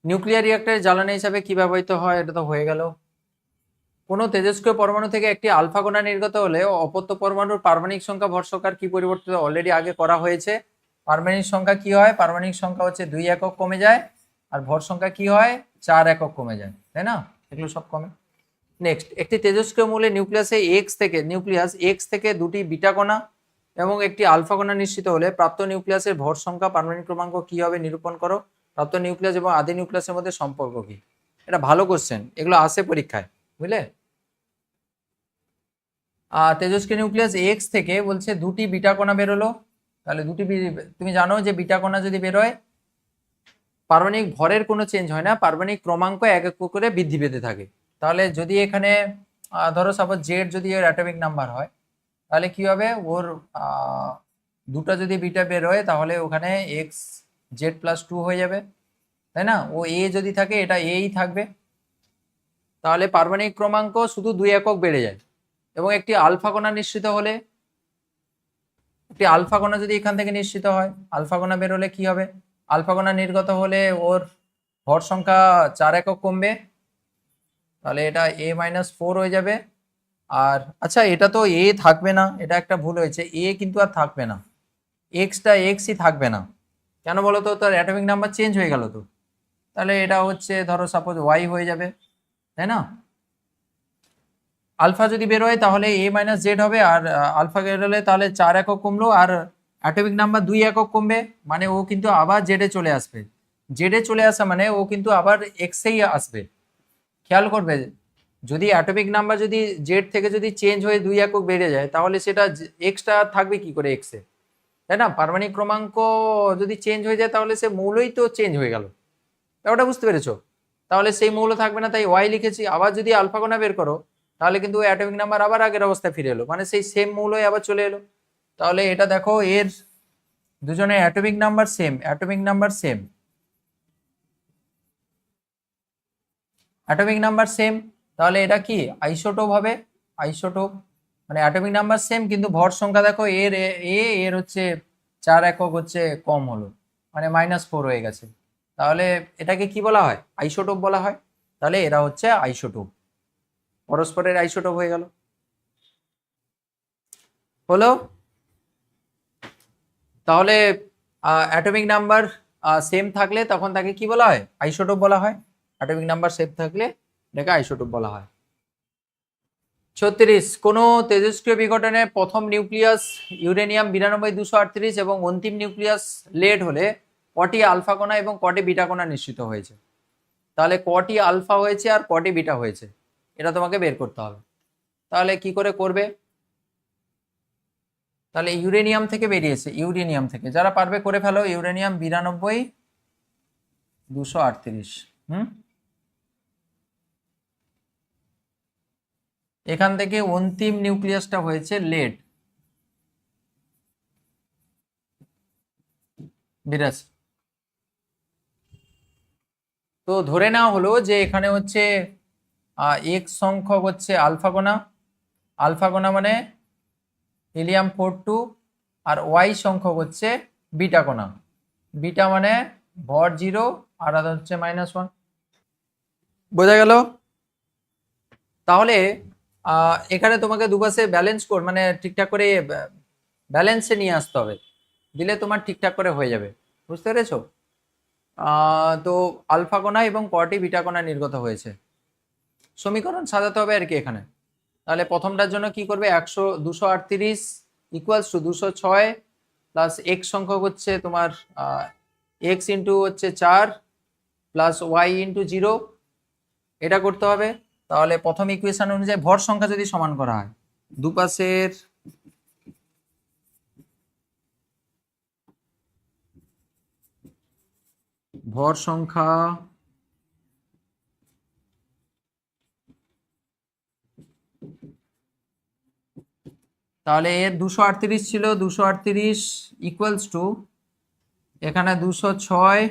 নিউক্লিয়ার রিঅ্যাক্টরে জ্বালানি হিসাবে কি ব্যবহৃত হয়? এটা তো হয়ে গেল। কোনো তেজস্ক্রিয় পরমাণু থেকে একটি আলফা কণা নির্গত হলে অপত্য পরমাণুর পারমাণবিক সংখ্যা ভরসকার কি পরিবর্তিত? অলরেডি আগে করা হয়েছে। পারমাণবিক সংখ্যা কি হয়? পারমাণবিক সংখ্যা হচ্ছে 2 একক কমে যায়, আর ভর সংখ্যা কি হয়? 4 একক কমে যায়, তাই না? এগুলো সব কমে। নেক্সট, একটি তেজস্ক্রিয় মূলে নিউক্লিয়াস এক্স থেকে 2টি বিটা কণা এবং একটি আলফা কণা নিশ্চিত হলে প্রাপ্ত নিউক্লিয়াসের ভর সংখ্যা পারমাণবিক ক্রমাঙ্ক কি হবে? নিরূপণ করো। প্রাপ্ত নিউক্লিয়াস এবং আদি নিউক্লিয়াসের মধ্যে সম্পর্ক কি? এটা ভালো কোশ্চেন, এগুলো আসে পরীক্ষায়, বুঝলে? তেজস্ক্রিয় নিউক্লিয়াস এক্স থেকে বলছে 2টি বিটা কণা বেরোলো, তাহলে তুমি জানো যে বিটা কণা যদি বেরোয় পারমাণবিক ভরের কোনো চেঞ্জ হয় না, পারমাণবিক ক্রমাঙ্ক এক এক করে বৃদ্ধি পেতে থাকে। তাহলে যদি এখানে ধরো সাপোজ জেড যদি এর অ্যাটমিক নাম্বার হয়, তাহলে কি হবে? ওর দুটো যদি বিটা বেরোয় তাহলে ওখানে এক্স জেড প্লাস 2 হয়ে যাবে, তাই না? ও এ যদি থাকে এটা এই থাকবে, তাহলে পারমাণবিক ক্রমাঙ্ক শুধু 2 একক বেড়ে যায়। এবং একটি আলফা কণা নিশ্চিত হলে, একটি আলফা কণা যদি এখান থেকে নিশ্চিত হয়, আলফা কণা বেরোলে কি হবে? আলফা কণা নির্গত হলে ওর ভর সংখ্যা 4 একক কমবে, তাহলে এটা a-4 হয়ে যাবে। আর আচ্ছা, এটা তো এ থাকবে না, এটা একটা ভুল হয়েছে, এ কিন্তু আর থাকবে না, এক্সটা এক্সই থাকবে না। কেন বলো তো? তার অ্যাটমিক নাম্বার চেঞ্জ হয়ে গেল তো, তাহলে এটা হচ্ছে ধরো সাপোজ ওয়াই হয়ে যাবে, তাই না? আলফা যদি বেরোয় তাহলে a-z হবে, আর আলফা বেরোলে তাহলে 4 একক কমলো, আর অ্যাটমিক নাম্বার 2 একক কমবে, মানে ও কিন্তু আবার জেডে চলে আসবে। জেডে চলে আসা মানে ও কিন্তু আবার এক্সেই আসবে। খেয়াল করবে, যদি অ্যাটমিক নাম্বার যদি জেড থেকে যদি চেঞ্জ হয়ে 2 একক বেড়ে যায়, তাহলে সেটা এক্সটা থাকবে কি করে এক্সে, তাই না? পারমাণবিক ক্রমাঙ্ক যদি চেঞ্জ হয়ে যায় তাহলে সে মৌলই তো চেঞ্জ হয়ে গেল, ব্যাপারটা বুঝতে পেরেছো? তাহলে সেই মৌল থাকবে না, তাই ওয়াই লিখেছি। আবার যদি আলফা কণা বের করো তাহলে কিন্তু অ্যাটমিক নাম্বার আবার আগের অবস্থায় ফিরে এলো, মানে সেই সেম মৌলই আবার চলে এলো। তাহলে এটা দেখো, এর দুজনের atomic number same, atomic number same, atomic number same, তাহলে এটা কি আইসোটোপ হবে? আইসোটোপ মানে অ্যাটমিক নাম্বার সেম কিন্তু ভর সংখ্যা দেখো এর হচ্ছে 4 একক হচ্ছে কম হলো, মানে -4 হয়ে গেছে। তাহলে এটাকে কি বলা হয়? আইসোটোপ বলা হয়। তাহলে এরা হচ্ছে আইসোটোপ, পরস্পরের আইসোটোপ হয়ে গেল। হলো, তাহলে অ্যাটমিক নাম্বার সেম থাকলে তখন তাকে কি বলা হয়? আইসোটোপ বলা হয়। অ্যাটমিক নাম্বার সেম থাকলে এটাকে আইসোটোপ বলা হয়। 36, কোন তেজস্ক্রিয় বিঘটনে প্রথম নিউক্লিয়াস ইউরেনিয়াম 92-238 এবং অন্তিম নিউক্লিয়াস লেড হলে কটি আলফা কণা এবং কটি বিটা কণা নিশ্চিত হয়েছে? তাহলে কটি আলফা হয়েছে আর কটি বিটা হয়েছে এটা তোমাকে বের করতে হবে। তাহলে কি করে করবে? তাহলে ইউরেনিয়াম থেকে বেরিয়েছে, ইউরেনিয়াম থেকে যারা পারবে করে ফেলো। ইউরেনিয়াম 92-238, এখান থেকে অন্তিম নিউক্লিয়াসটা হয়েছে লেড 82। তো ধরে নেওয়া হলো যে এখানে হচ্ছে এক সংখ্যক হচ্ছে আলফা কণা, আলফা কণা মানে হিলিয়াম 42 আর ওয়াই সংখ্যক হচ্ছে বিটা কণা। বিটা মানে ভর 0 আর আধা হচ্ছে -1। বোঝা গেল? তাহলে এখানে তোমাকে দুপাশে ব্যালেন্স মানে ঠিকঠাক করে ব্যালেন্সে নিয়ে আসতে হবে, দিলে তোমার ঠিকঠাক করে হয়ে যাবে। বুঝতে পেরেছো? তো আলফা কণা এবং কটি বিটা কণা নির্গত হয়েছে। সমীকরণ সাজাতে হবে আর কি এখানে। তাহলে প্রথমটার জন্য কি করবে, 238 ইকুয়ালস টু 206 প্লাস এক্স সংখ্যক হচ্ছে তোমার এক্স ইন্টু হচ্ছে 4 প্লাস ওয়াই ইন্টু 0, এটা করতে হবে। তাহলে প্রথম ইকুয়েশন অনুযায়ী ভর সংখ্যা যদি সমান করা হয়, দুপাশের ভর সংখ্যা তাহলে এর 238 ছিল, 238 ইকুয়ালস টু এখানে 206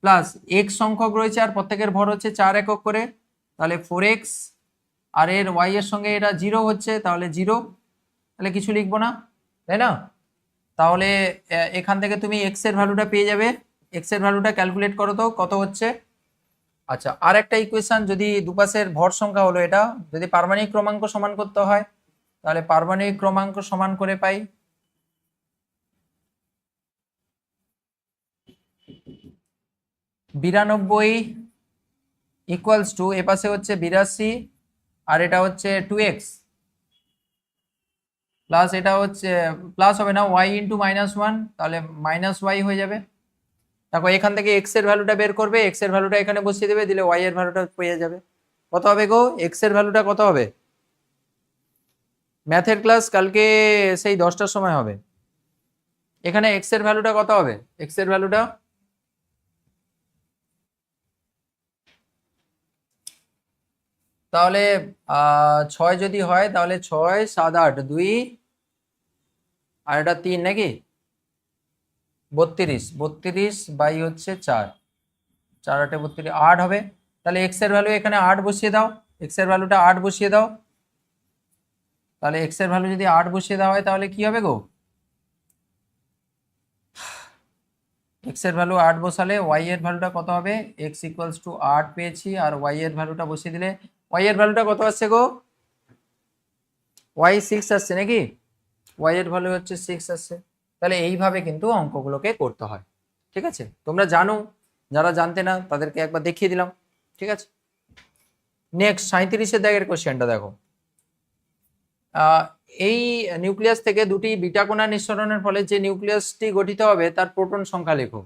প্লাস এক্স সংখ্যক রয়েছে আর প্রত্যেকের ভর হচ্ছে 4 একক করে, তাহলে 4x, আর এর ওয়াই এর সঙ্গে এটা 0 হচ্ছে, তাহলে 0, তাহলে কিছু লিখবো না, তাই না? তাহলে এখান থেকে তুমি এক্স এর ভ্যালুটা পেয়ে যাবে। এক্স এর ভ্যালুটা ক্যালকুলেট করো তো কত হচ্ছে। আচ্ছা, আর একটা ইকুয়েশন, যদি দুপাশের ভর সংখ্যা হলো এটা, যদি পারমাণবিক ক্রমাঙ্ক সমান করতে হয়, তাহলে পারমাণবিক ক্রমাঙ্ক সমান করে পাই 92 ইকুয়ালস টু এপাশে হচ্ছে 82 আর এটা হচ্ছে 2x প্লাস এটা হচ্ছে প্লাস হবে না y ইন্টু -1, তাহলে -y হয়ে যাবে। দেখো এখান থেকে x এর ভ্যালুটা বের করবে, x এর ভ্যালুটা এখানে বসিয়ে দেবে, দিলে y এর ভ্যালুটা পেয়ে যাবে। কত হবে গো, x এর ভ্যালুটা কত হবে? ম্যাথের ক্লাস কালকে সেই 10টার সময় হবে। এখানে x এর ভ্যালুটা কত হবে? x এর ভ্যালুটা তাহলে 6 যদি হয় তাহলে 6 7 8 2 আর এটা 3 নাকি 32, 32 বাই হচ্ছে 4, 4 8 32, 8 হবে। তাহলে x এর ভ্যালু এখানে 8 বসিয়ে দাও, x এর ভ্যালুটা 8 বসিয়ে দাও। তাহলে x এর ভ্যালু যদি 8 বসিয়ে দেওয়া হয় তাহলে কি হবে গো, x এর ভ্যালু 8 বসালে y এর ভ্যালুটা কত হবে, x ইকুয়ালস টু 8 পেয়েছি, আর y এর ভ্যালুটা বসিয়ে দিলে y এর ভ্যালুটা কত আসছে গো, y 6 আসছে নাকি, y এর ভ্যালু হচ্ছে 6 আসছে। তাহলে এইভাবে কিন্তু অঙ্কগুলোকে করতে হয়। ঠিক আছে, তোমরা জানো, যারা জানতে না তাদেরকে একবার দেখিয়ে দিলাম। ঠিক আছে, নেক্সট 37-এর দাগের কোশ্চেনটা দেখো। এই নিউক্লিয়াস থেকে দুটি বিটা কণা নিঃসরণের ফলে যে নিউক্লিয়াসটি গঠিত হবে তার প্রোটন সংখ্যা লেখো।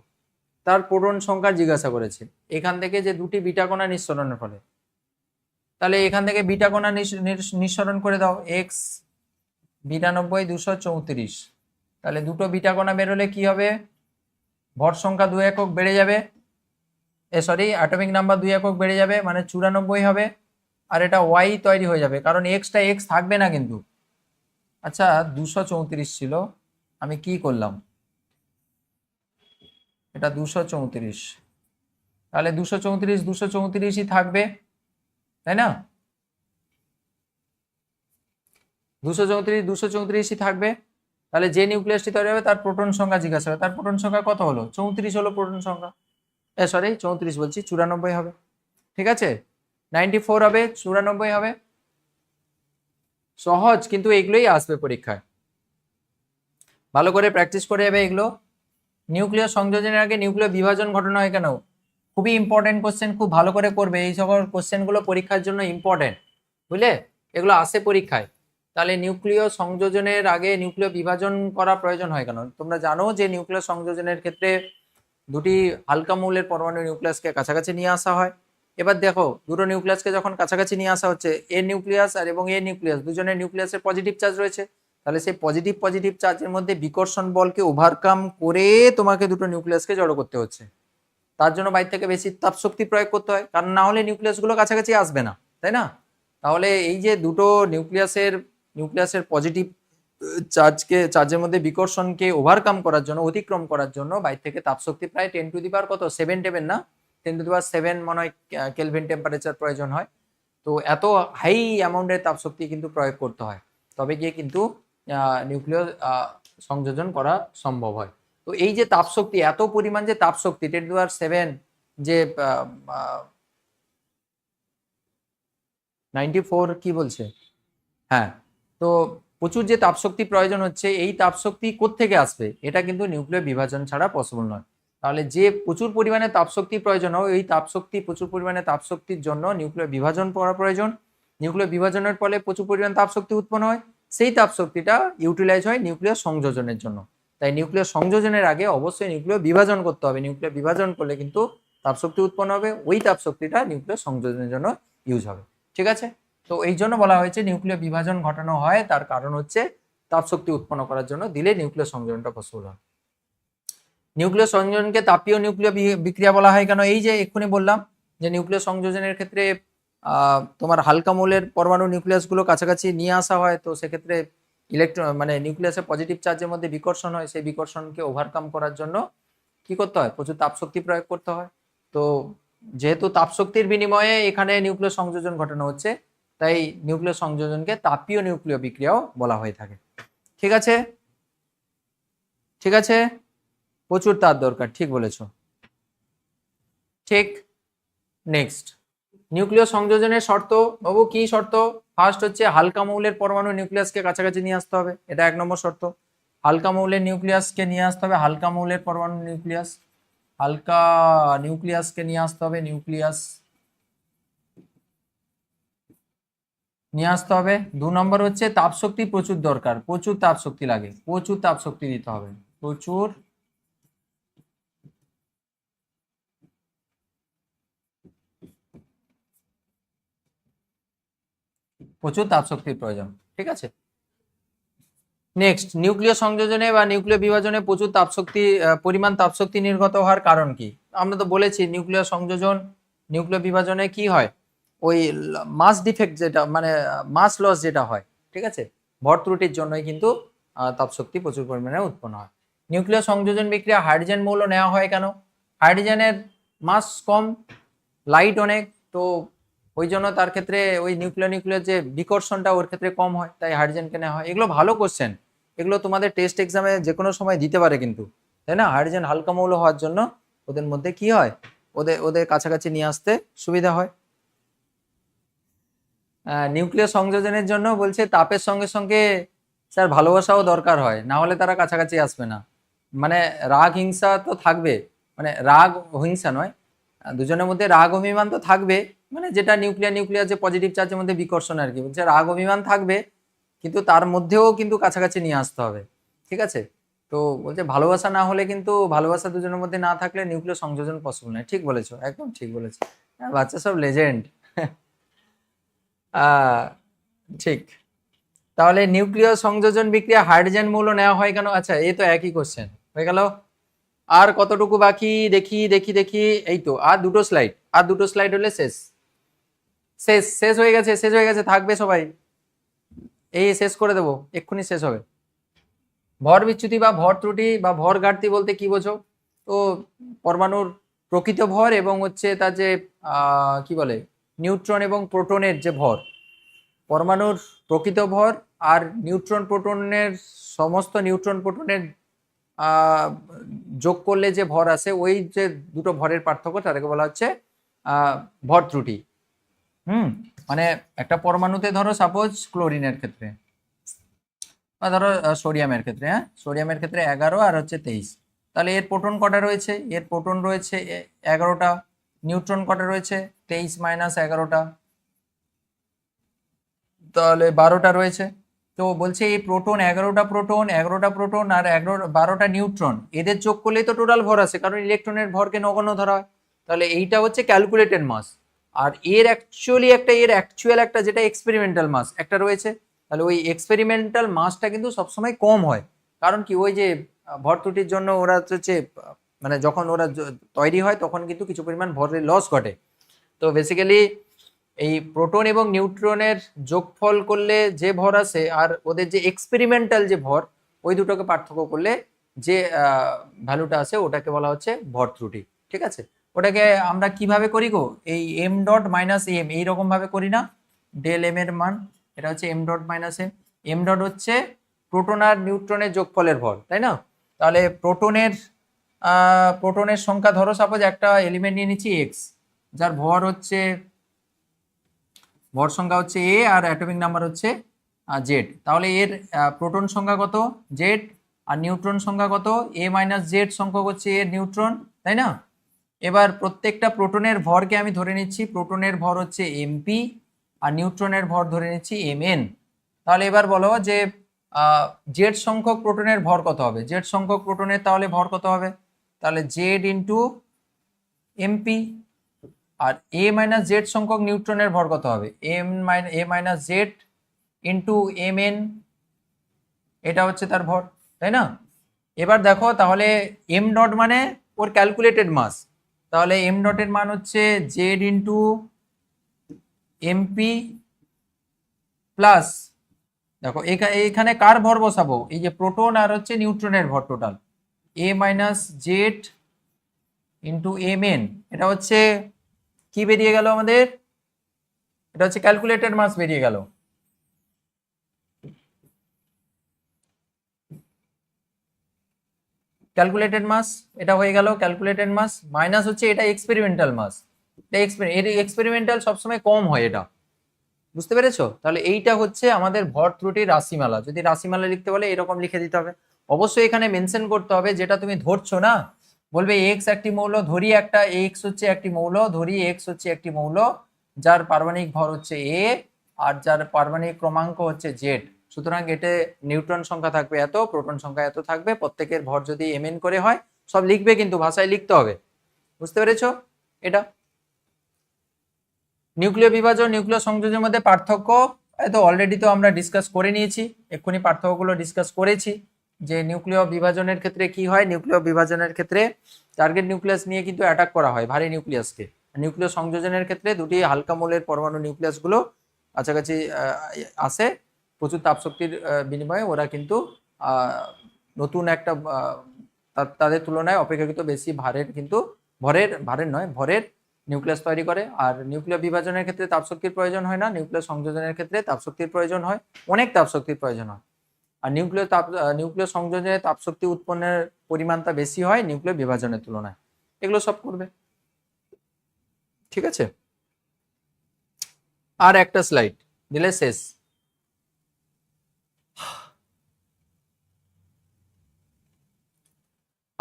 তার প্রোটন সংখ্যা জিজ্ঞাসা করেছে এখান থেকে, যে দুটি বিটা কণা নিঃসরণের ফলে। তাহলে এখান থেকে বিটা কণা নিঃসরণ করে দাও, এক্স 92 234। তাহলে দুটো বিটা কণা বেরোলে কি হবে, ভর সংখ্যা 2 একক বেড়ে যাবে, অ্যাটমিক নাম্বার 2 একক বেড়ে যাবে, মানে 94 হবে। আর এটা ওয়াই তৈরি হয়ে যাবে, কারণ এক্সটা এক্স থাকবে না কিন্তু। আচ্ছা 234 ছিল, আমি কি করলাম, এটা 234, তাহলে 234 234ই থাকবে, তাই না? 234 234ই থাকবে। তাহলে যে নিউক্লিয়াসটি তৈরি হবে তার প্রোটন সংখ্যা জিজ্ঞাসা হবে, তার প্রোটন সংখ্যা কত হলো, 34 হলো প্রোটন সংখ্যা। 34 বলছি, 94 হবে। ঠিক আছে, 94 হবে, 94 হবে। সহজ, কিন্তু এগুলোই আসবে পরীক্ষায়, ভালো করে প্র্যাকটিস করে যাবে এগুলো। নিউক্লিয় সংযোজনের আগে নিউক্লিয় বিভাজন ঘটনা হয় কেন, খুবই ইম্পর্টেন্ট কোশ্চেন, খুব ভালো করে করবে। এই সকল কোশ্চেনগুলো পরীক্ষার জন্য ইম্পর্টেন্ট, বুঝলে, এগুলো আসে পরীক্ষায়। তাহলে নিউক্লিয় সংযোজনের আগে নিউক্লিয় বিভাজন করা প্রয়োজন হয় কেন, তোমরা জানো যে নিউক্লিয় সংযোজনের ক্ষেত্রে দুটি হালকা মৌলের পরমাণু নিউক্লিয়াসকে কাছাকাছি নিয়ে আসা হয়। এবার দেখো, দুটো নিউক্লিয়াসকে যখন কাছাকাছি নিয়ে আসা হচ্ছে, এ নিউক্লিয়াস আর এবং এ নিউক্লিয়াস দুজনের নিউক্লিয়াসের পজিটিভ চার্জ রয়েছে, তাহলে সেই পজিটিভ চার্জের মধ্যে বিকর্ষণ বলকে ওভারকাম করে তোমাকে দুটো নিউক্লিয়াসকে জড়ো করতে হচ্ছে। তার জন্য বাইরে থেকে বেশি তাপ শক্তি প্রয়োগ করতে হয়, কারণ না হলে নিউক্লিয়াসগুলো কাছাকাছি আসবে না, তাই না? তাহলে এই যে দুটো নিউক্লিয়াসের পজিটিভ চার্জের মধ্যে বিকর্ষণকে ওভারকাম করার জন্য, অতিক্রম করার জন্য বাইরে থেকে তাপ শক্তি প্রায় 10⁻7 টেবেন না, 10⁻7 মনে হয় কেলভিন টেম্পারেচার প্রয়োজন হয়। তো এত হাই অ্যামাউন্টের তাপ শক্তি কিন্তু প্রয়োগ করতে হয়, তবে গিয়ে কিন্তু নিউক্লিয় সংযোজন করা সম্ভব হয়। তো এই যে তাপশক্তি, এত পরিমাণ যে তাপশক্তি 10⁷ যে 94 কি বলছে, হ্যাঁ, তো প্রচুর যে তাপশক্তি প্রয়োজন হচ্ছে, এই তাপশক্তি কোত্থেকে আসবে? এটা কিন্তু নিউক্লিয় বিভাজন ছাড়া পসিবল নয়। তাহলে যে প্রচুর পরিমাণে তাপশক্তি প্রয়োজন হয়, এই তাপশক্তি প্রচুর পরিমাণে তাপশক্তির জন্য নিউক্লিয় বিভাজন করা প্রয়োজন। নিউক্লিয় বিভাজনের ফলে প্রচুর পরিমাণ তাপশক্তি উৎপন্ন হয়, সেই তাপশক্তিটা ইউটিলাইজ হয় নিউক্লিয় সংযোজনের জন্য। তাই নিউক্লিয় সংযোজনের আগে অবশ্যই নিউক্লিয় বিভাজন করতে হবে। নিউক্লিয় বিভাজন করলে কিন্তু তাপশক্তি উৎপন্ন হবে, ওই তাপশক্তিটা নিউক্লিয় সংযোজনের জন্য ইউজ হবে। ঠিক আছে, তো এই জন্য বলা হয়েছে নিউক্লিয় বিভাজন ঘটানো হয়, তার কারণ হচ্ছে তাপশক্তি উৎপন্ন করার জন্য দিলে নিউক্লিয় সংযোজনটা পসিবল হয়। নিউক্লিয় সংযোজনকে তাপীয় নিউক্লিয় বিক্রিয়া বলা হয় কেন? এই যে এক্ষুনি বললাম যে নিউক্লিয় সংযোজনের ক্ষেত্রে তোমার হালকা মৌলের পরমাণু নিউক্লিয়াসগুলো কাছাকাছি নিয়ে আসা হয়, তো সেক্ষেত্রে মানে নিউক্লিয়াসের পজিটিভ চার্জের মধ্যে বিকর্ষণ হয়, সেই বিকর্ষণকে ওভারকাম করার জন্য কি করতে হয়? প্রচুর তাপশক্তি প্রয়োগ করতে হয়। তো যেহেতু তাপশক্তির বিনিময়ে এখানে নিউক্লিয় সংযোজন ঘটানো হচ্ছে, তাই নিউক্লিয় সংযোজনকে তাপীয় নিউক্লিয় বিক্রিয়াও বলা হয়ে থাকে। ঠিক আছে, ঠিক আছে, প্রচুর তাপ দরকার, ঠিক বলেছো। ঠিক, নেক্সট, নিউক্লিয় সংযোজনের শর্ত। বাবু কি শর্ত? ফার্স্ট হচ্ছে হালকা মৌলের পরমাণু নিউক্লিয়াসকে কাছাকাছি নিয়ে আসতে হবে, এটা 1 নম্বর শর্ত। হালকা মৌলের নিউক্লিয়াসকে নিয়ে আসতে হবে, হালকা মৌলের পরমাণু নিউক্লিয়াস, হালকা নিউক্লিয়াসকে নিয়ে আসতে হবে, নিউক্লিয়াস নিয়ে আসতে হবে। 2 নম্বর হচ্ছে তাপশক্তি প্রচুর দরকার, প্রচুর তাপশক্তি লাগে, প্রচুর তাপশক্তি দিতে হবে, প্রচুর প্রচুর তাপশক্তির প্রয়োজন। ঠিক আছে, নেক্সট, নিউক্লিয় সংযোজনে বা নিউক্লিয় বিভাজনে প্রচুর তাপশক্তি পরিমাণ তাপশক্তি নির্গত হওয়ার কারণ কি? আমরা তো বলেছি নিউক্লিয় সংযোজন নিউক্লিয় বিভাজনে কি হয়, ওই মাস ডিফেক্ট যেটা মানে মাস লস যেটা হয়, ঠিক আছে, ভর ত্রুটির জন্যই কিন্তু তাপশক্তি প্রচুর পরিমাণে উৎপন্ন হয়। নিউক্লিয় সংযোজন বিক্রিয়া হাইড্রোজেন মৌল নেওয়া হয় কেন? হাইড্রোজেনের মাস কম, লাইট অনেক, তো ওই জন্য তার ক্ষেত্রে ওই নিউক্লিয় যে বিকর্ষণটা ওর ক্ষেত্রে কম হয়, তাই হাইড্রোজেনকে নেওয়া হয়। এগুলো ভালো কোশ্চেন, এগুলো তোমাদের টেস্ট এক্সামে যে কোনো সময় দিতে পারে কিন্তু, তাই না? হাইড্রোজেন হালকা মৌল হওয়ার জন্য ওদের মধ্যে কি হয়, ওদের কাছাকাছি নিয়ে আসতে সুবিধা হয়। নিউক্লিয় সংযোজনের জন্য বলছে তাপের সঙ্গে সঙ্গে স্যার ভালোবাসাও দরকার হয়, না হলে তারা কাছাকাছি আসবে না। মানে রাগ হিংসা তো থাকবে, মানে রাগ হিংসা নয়, দুজনের মধ্যে রাগ অভিমান তো থাকবে, মানে যেটা নিউক্লিয়ার যে পজিটিভ চার্জের মধ্যে বিকর্ষণ আর কি, বলছে রাগ অভিমান থাকবে, কিন্তু তার মধ্যেও কিন্তু কাছাকাছি নিয়ে আসতে হবে। ঠিক আছে, তো বলছে ভালোবাসা না হলে কিন্তু, ভালোবাসা দুজনের মধ্যে না থাকলে নিউক্লিয় সংযোজন পসিবল নয়। ঠিক বলেছো, একদম ঠিক বলেছো, বাচ্চা সব লেজেন্ড। ঠিক, তাহলে নিউক্লিয় সংযোজন বিক্রিয়া হাইড্রোজেন মৌল নেওয়া হয় কেন? আচ্ছা, এই তো একই কোশ্চেন হয়ে গেল। আর কতটুকু বাকি দেখি দেখি দেখি, এই তো আর দুটো স্লাইড, আর দুটো স্লাইড হলে শেষ, শেষ শেষ হয়ে গেছে, শেষ হয়ে গেছে, থাকবে সবাই, এই শেষ করে দেবো, এক্ষুনি শেষ হবে। ভর বিচ্যুতি বা ভর ত্রুটি বা ভর ঘাটতি বলতে কি বোঝো? তো পরমাণুর প্রকৃত ভর এবং হচ্ছে তার যে কি বলে নিউট্রন এবং প্রোটনের যে ভর, পরমাণুর প্রকৃত ভর আর নিউট্রন প্রোটনের, সমস্ত নিউট্রন প্রোটনের যোগ করলে যে ভর আসে, ওই যে দুটো ভরের পার্থক্য, তাদেরকে বলা হচ্ছে ভর ত্রুটি। মানে একটা পরমাণুতে ধরো সাপোজ ক্লোরিনের ক্ষেত্রে বা ধরো সোডিয়ামের ক্ষেত্রে, হ্যাঁ, সোডিয়ামের ক্ষেত্রে 11 আর হচ্ছে 23, তাহলে এর প্রোটন কটা রয়েছে? এর প্রোটন রয়েছে 11টা, নিউট্রন কটা রয়েছে? 23 মাইনাস 11টা, তাহলে 12টা রয়েছে। তো বলছে এই প্রোটন 11টা প্রোটন আর 12টা নিউট্রন, এদের যোগ করলেই তো টোটাল ভর আছে, কারণ ইলেকট্রনের ভরকে নগণ্য ধরা হয়। তাহলে এইটা হচ্ছে ক্যালকুলেটেড মাস, আর এর অ্যাকচুয়াল একটা যেটা এক্সপেরিমেন্টাল মাস একটা রয়েছে। তাহলে ওই এক্সপেরিমেন্টাল মাসটা কিন্তু সবসময় কম হয়, কারণ কি ওই যে ভর ত্রুটির জন্য ওরা হচ্ছে মানে যখন ওরা তৈরি হয় তখন কিন্তু কিছু পরিমাণ ভরের লস ঘটে। তো বেসিক্যালি এই প্রোটন এবং নিউট্রনের যোগফল করলে যে ভর আসে আর ওদের যে এক্সপেরিমেন্টাল যে ভর, ওই দুটোকে পার্থক্য করলে যে ভ্যালুটা আসে ওটাকে বলা হচ্ছে ভর ত্রুটি। ঠিক আছে, ওটাকে আমরা কিভাবে করি গো? এই এম ডট মাইনাস এম এইরকম ভাবে করি না, ডেল এম এর মান, এটা হচ্ছে M dot minus M. M dot হচ্ছে প্রোটন আর নিউট্রনের যোগফলের ভর, তাই না? তাহলে প্রোটনের সংখ্যা ধরো সাপোজ একটা এলিমেন্ট নিয়ে নিচ্ছি এক্স, যার ভর সংখ্যা হচ্ছে এ আর অ্যাটমিক নাম্বার হচ্ছে জেড। তাহলে এর প্রোটন সংখ্যা কত? জেড। আর নিউট্রন সংখ্যা কত? এ মাইনাস জেড সংখ্যক হচ্ছে এর নিউট্রন, তাই না? এবার প্রত্যেকটা প্রোটনের ভরকে আমি ধরে নিচ্ছি, প্রোটনের ভর হচ্ছে এমপি আর নিউট্রনের ভর ধরে নিচ্ছি এমএন। তাহলে এবার বলো যে জেড সংখ্যক প্রোটনের ভর কত হবে? জেড সংখ্যক প্রোটনের তাহলে ভর কত হবে? তাহলে জেড ইন্টু এমপি। আর এ মাইনাস জেড সংখ্যক নিউট্রনের ভর কত হবে? এ মাইনাস জেড ইন্টু এমএন, এটা হচ্ছে তার ভর, তাই না? এবার দেখো তাহলে এম ডট মানে ওর ক্যালকুলেটেড মাস, তাহলে এম ডটের মান হচ্ছে জেড ইন্টু এমপি প্লাস, দেখো এখানে কার ভর বসাবো? এই যে প্রোটন আর হচ্ছে নিউট্রনের ভর total, A minus Z into M N. এটা হচ্ছে কি বেরিয়ে গেল আমাদের? এটা হচ্ছে ক্যালকুলেটেড মাস বেরিয়ে গেল। ক্যালকুলেটেড মাস এটা হয়ে গেল ক্যালকুলেটেড মাস, মাইনাস হচ্ছে এটা এক্সপেরিমেন্টাল মাস। এটা এক্সপেরিমেন্টাল সবসময় কম হয়, এটা বুঝতে পেরেছো? তাহলে এইটা হচ্ছে আমাদের ভর ত্রুটির রাশিমালা। যদি রাশিমালা লিখতে বলে এরকম লিখে দিতে হবে। অবশ্যই এখানে মেনশন করতে হবে যেটা তুমি ধরছো না। বলবে এক্স একটি মৌল, ধরি একটা এক্স হচ্ছে একটি মৌল, ধরি এক্স হচ্ছে একটি মৌল যার পারমাণবিক ভর হচ্ছে এ আর যার পারমাণবিক ক্রমাঙ্ক হচ্ছে জেড। সুতরাং এতে নিউট্রন সংখ্যা থাকবে এত, প্রোটন সংখ্যা এত থাকবে, প্রত্যেকের ভর যদি এমএন করে হয় সব লিখবে, কিন্তু ভাষায় লিখতে হবে। বুঝতে পেরেছো? এটা নিউক্লিয় বিভাজন নিউক্লিয় সংযোজনের মধ্যে পার্থক্য তো অলরেডি তো আমরা ডিসকাস করে নিয়েছি, এক্ষুনি পার্থক্যগুলো ডিসকাস করেছি যে নিউক্লিয় বিভাজনের ক্ষেত্রে কি হয়। নিউক্লিয় বিভাজনের ক্ষেত্রে টার্গেট নিউক্লিয়াস নিয়ে কিন্তু অ্যাটাক করা হয় ভারী নিউক্লিয়াসকে। নিউক্লিয় সংযোজনের ক্ষেত্রে দুটি হালকা মৌলের পরমাণু নিউক্লিয়াসগুলো কাছাকাছি আসে, প্রচুর তাপশক্তির বিনিময়ে ওরা কিন্তু নতুন একটা তাদের তুলনায় অপেক্ষাকৃত বেশি ভরের নিউক্লিয়াস তৈরি করে। আর নিউক্লিয় বিভাজনের ক্ষেত্রে তাপশক্তির প্রয়োজন হয় না, নিউক্লিয় সংযোজনের ক্ষেত্রে তাপশক্তির প্রয়োজন হয়, অনেক তাপশক্তির প্রয়োজন হয়। আর নিউক্লিয় সংযোজনে তাপশক্তি উৎপন্নের পরিমাণটা বেশি হয় নিউক্লিয় বিভাজনের তুলনায়। এগুলো সব করবে, ঠিক আছে? আর একটা স্লাইড দিলে শেষ।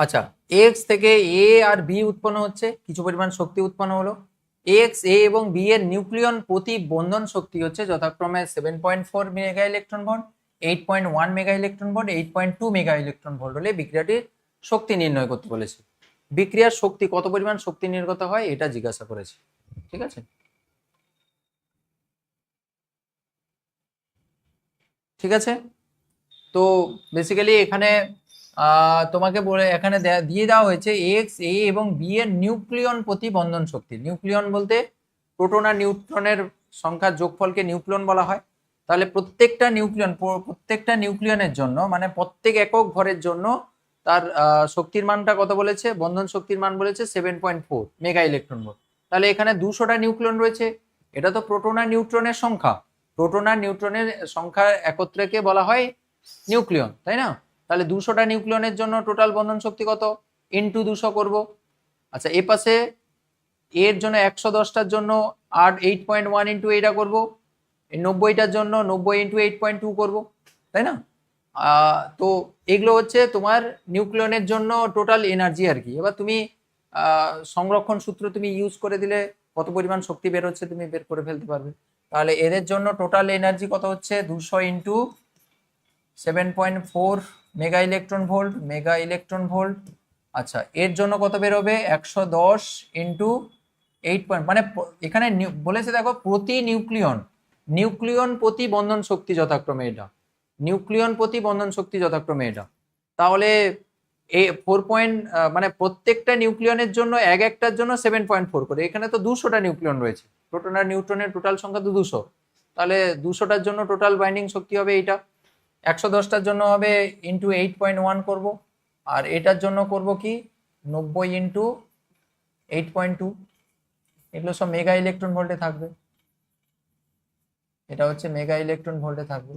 আচ্ছা, এক্স থেকে এ আর বি উৎপন্ন হচ্ছে, কিছু পরিমাণ শক্তি উৎপন্ন হলো। এক্স, এ এবং বি এর নিউক্লিয়ন প্রতি বন্ধন শক্তি হচ্ছে যথাক্রমে 7.4 mega electron volt, 8.1 mega electron volt, 8.2 mega electron volt হলে বিক্রিয়াটির শক্তি নির্ণয় করতে বলেছে। বিক্রিয়ার শক্তি কত পরিমাণ শক্তি নির্গত হয় এটা জিজ্ঞাসা করেছে, ঠিক আছে? ঠিক আছে, তো বেসিক্যালি এখানে তোমাকে বলে এখানে দিয়ে দেওয়া হয়েছে এক্স, এ এবং বি এর নিউক্লিয়ন প্রতি বন্ধন শক্তি। নিউক্লিয়ন বলতে প্রোটন আর নিউট্রনের সংখ্যার যোগফলকে নিউক্লিয়ন বলা হয়। তাহলে প্রত্যেকটা নিউক্লিয়নের জন্য মানে প্রত্যেক একক ভরের জন্য তার শক্তির মানটা কত বলেছে? বন্ধন শক্তির মান বলেছে 7.4 মেগা ইলেকট্রন ভোল্ট। তাহলে এখানে 200টা নিউক্লিয়ন রয়েছে, এটা তো প্রোটন আর নিউট্রনের সংখ্যা। প্রোটন আর নিউট্রনের সংখ্যা একত্রেকে বলা হয় নিউক্লিয়ন, তাই না? তাহলে 200টা নিউক্লিয়নের জন্য টোটাল বন্ধন শক্তি কত? ইন্টু 200 করব। আচ্ছা, এ পাশে এর জন্য 110টার জন্য 8.1 ইন্টু এইটা করবো, 90টার জন্য 90 ইন্টু 8.2 করবো, তাই না? তো এগুলো হচ্ছে তোমার নিউক্লিয়নের জন্য টোটাল এনার্জি আর কি। এবার তুমি সংরক্ষণ সূত্র তুমি ইউজ করে দিলে কত পরিমাণ শক্তি বের হচ্ছে তুমি বের করে ফেলতে পারবে। তাহলে এদের জন্য টোটাল এনার্জি কত হচ্ছে? 200 ইন্টু 7.4 মেগা ইলেকট্রন ভোল্ট। আচ্ছা, এর জন্য কত বেরোবে? 110 ইন্টু 8 মানে এখানে বলেছে দেখো প্রতি নিউক্লিয়ন প্রতি বন্ধন শক্তি যথাক্রমে এটা, নিউক্লিয়ন প্রতি বন্ধন শক্তি যথাক্রমে এটা। তাহলে এই 4 মানে প্রত্যেকটা নিউক্লিয়নের জন্য একটার জন্য 7.4 করে। এখানে তো 200টা নিউক্লিয়ন রয়েছে, প্রোটন আর নিউট্রনের টোটাল সংখ্যা তো 200। তাহলে 200টার জন্য টোটাল বাইন্ডিং শক্তি হবে এইটা। 110টার জন্য হবে ইন্টু 8.1 করব, আর এটার জন্য করব কি 90 ইন্টু 8.2। এগুলো সব মেগা ইলেকট্রন ভোল্টে থাকবে, এটা হচ্ছে মেগা ইলেকট্রন ভোল্টে থাকবে।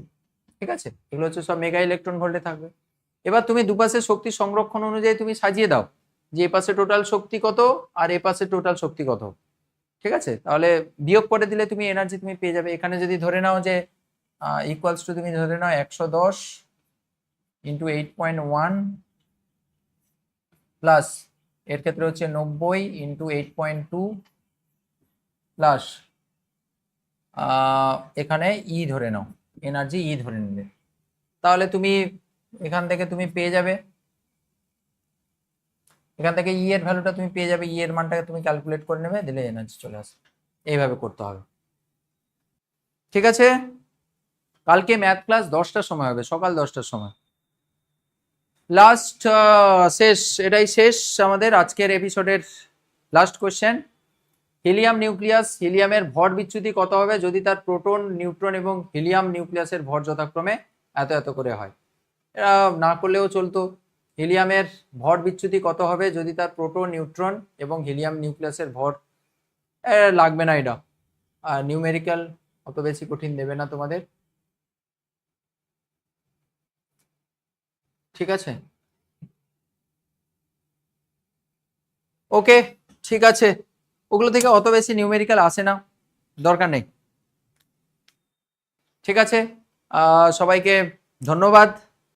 ঠিক আছে, এগুলো হচ্ছে সব মেগা ইলেকট্রন ভোল্টে থাকবে। এবার তুমি দুপাশে শক্তি সংরক্ষণ অনুযায়ী তুমি সাজিয়ে দাও যে এ পাশে টোটাল শক্তি কত আর এ পাশে টোটাল শক্তি কত। ঠিক আছে, তাহলে বিয়োগ করে দিলে তুমি এনার্জি তুমি পেয়ে যাবে। এখানে যদি ধরে নাও যে ইকুয়ালস টু তুমি ধরে নাও 110 ইন্টু 8.1 প্লাস এর ক্ষেত্রে হচ্ছে 90 ইন্টু 8.2 প্লাস এখানে ই ধরে নাও, এনার্জি ই ধরে নিলে, তাহলে তুমি এখান থেকে তুমি পেয়ে যাবে, এখান থেকে ই এর ভ্যালুটা তুমি পেয়ে যাবে, ই এর মানটাকে তুমি ক্যালকুলেট করে নেবে, দিলে এনার্জি চলে আসবে। এইভাবে করতে হবে। ঠিক আছে, কালকে ম্যাথ ক্লাস 10টার সময় হবে, সকাল 10টার সময়। লাস্ট শেষ, এটাই শেষ আমাদের আজকের এপিসোডের লাস্ট কোশ্চেন। হিলিয়াম নিউক্লিয়াস, হিলিয়ামের ভর বিচ্যুতি কত হবে যদি তার প্রোটন, নিউট্রন এবং হিলিয়াম নিউক্লিয়াসের ভর যথাক্রমে এত এত করে হয়? এরা না করলেও চলতো। হিলিয়ামের ভর বিচ্যুতি কত হবে যদি তার প্রোটন, নিউট্রন এবং হিলিয়াম নিউক্লিয়াসের ভর, লাগবে না এটা, আর নিউমেরিক্যাল অত বেশি কঠিন দেবে না তোমাদের। ঠিক আছে, ওকে, ঠিক আছে, ওগুলো থেকে অত বেশি নিউমেরিক্যাল আসে না, দরকার নেই। ঠিক আছে, সবাইকে ধন্যবাদ।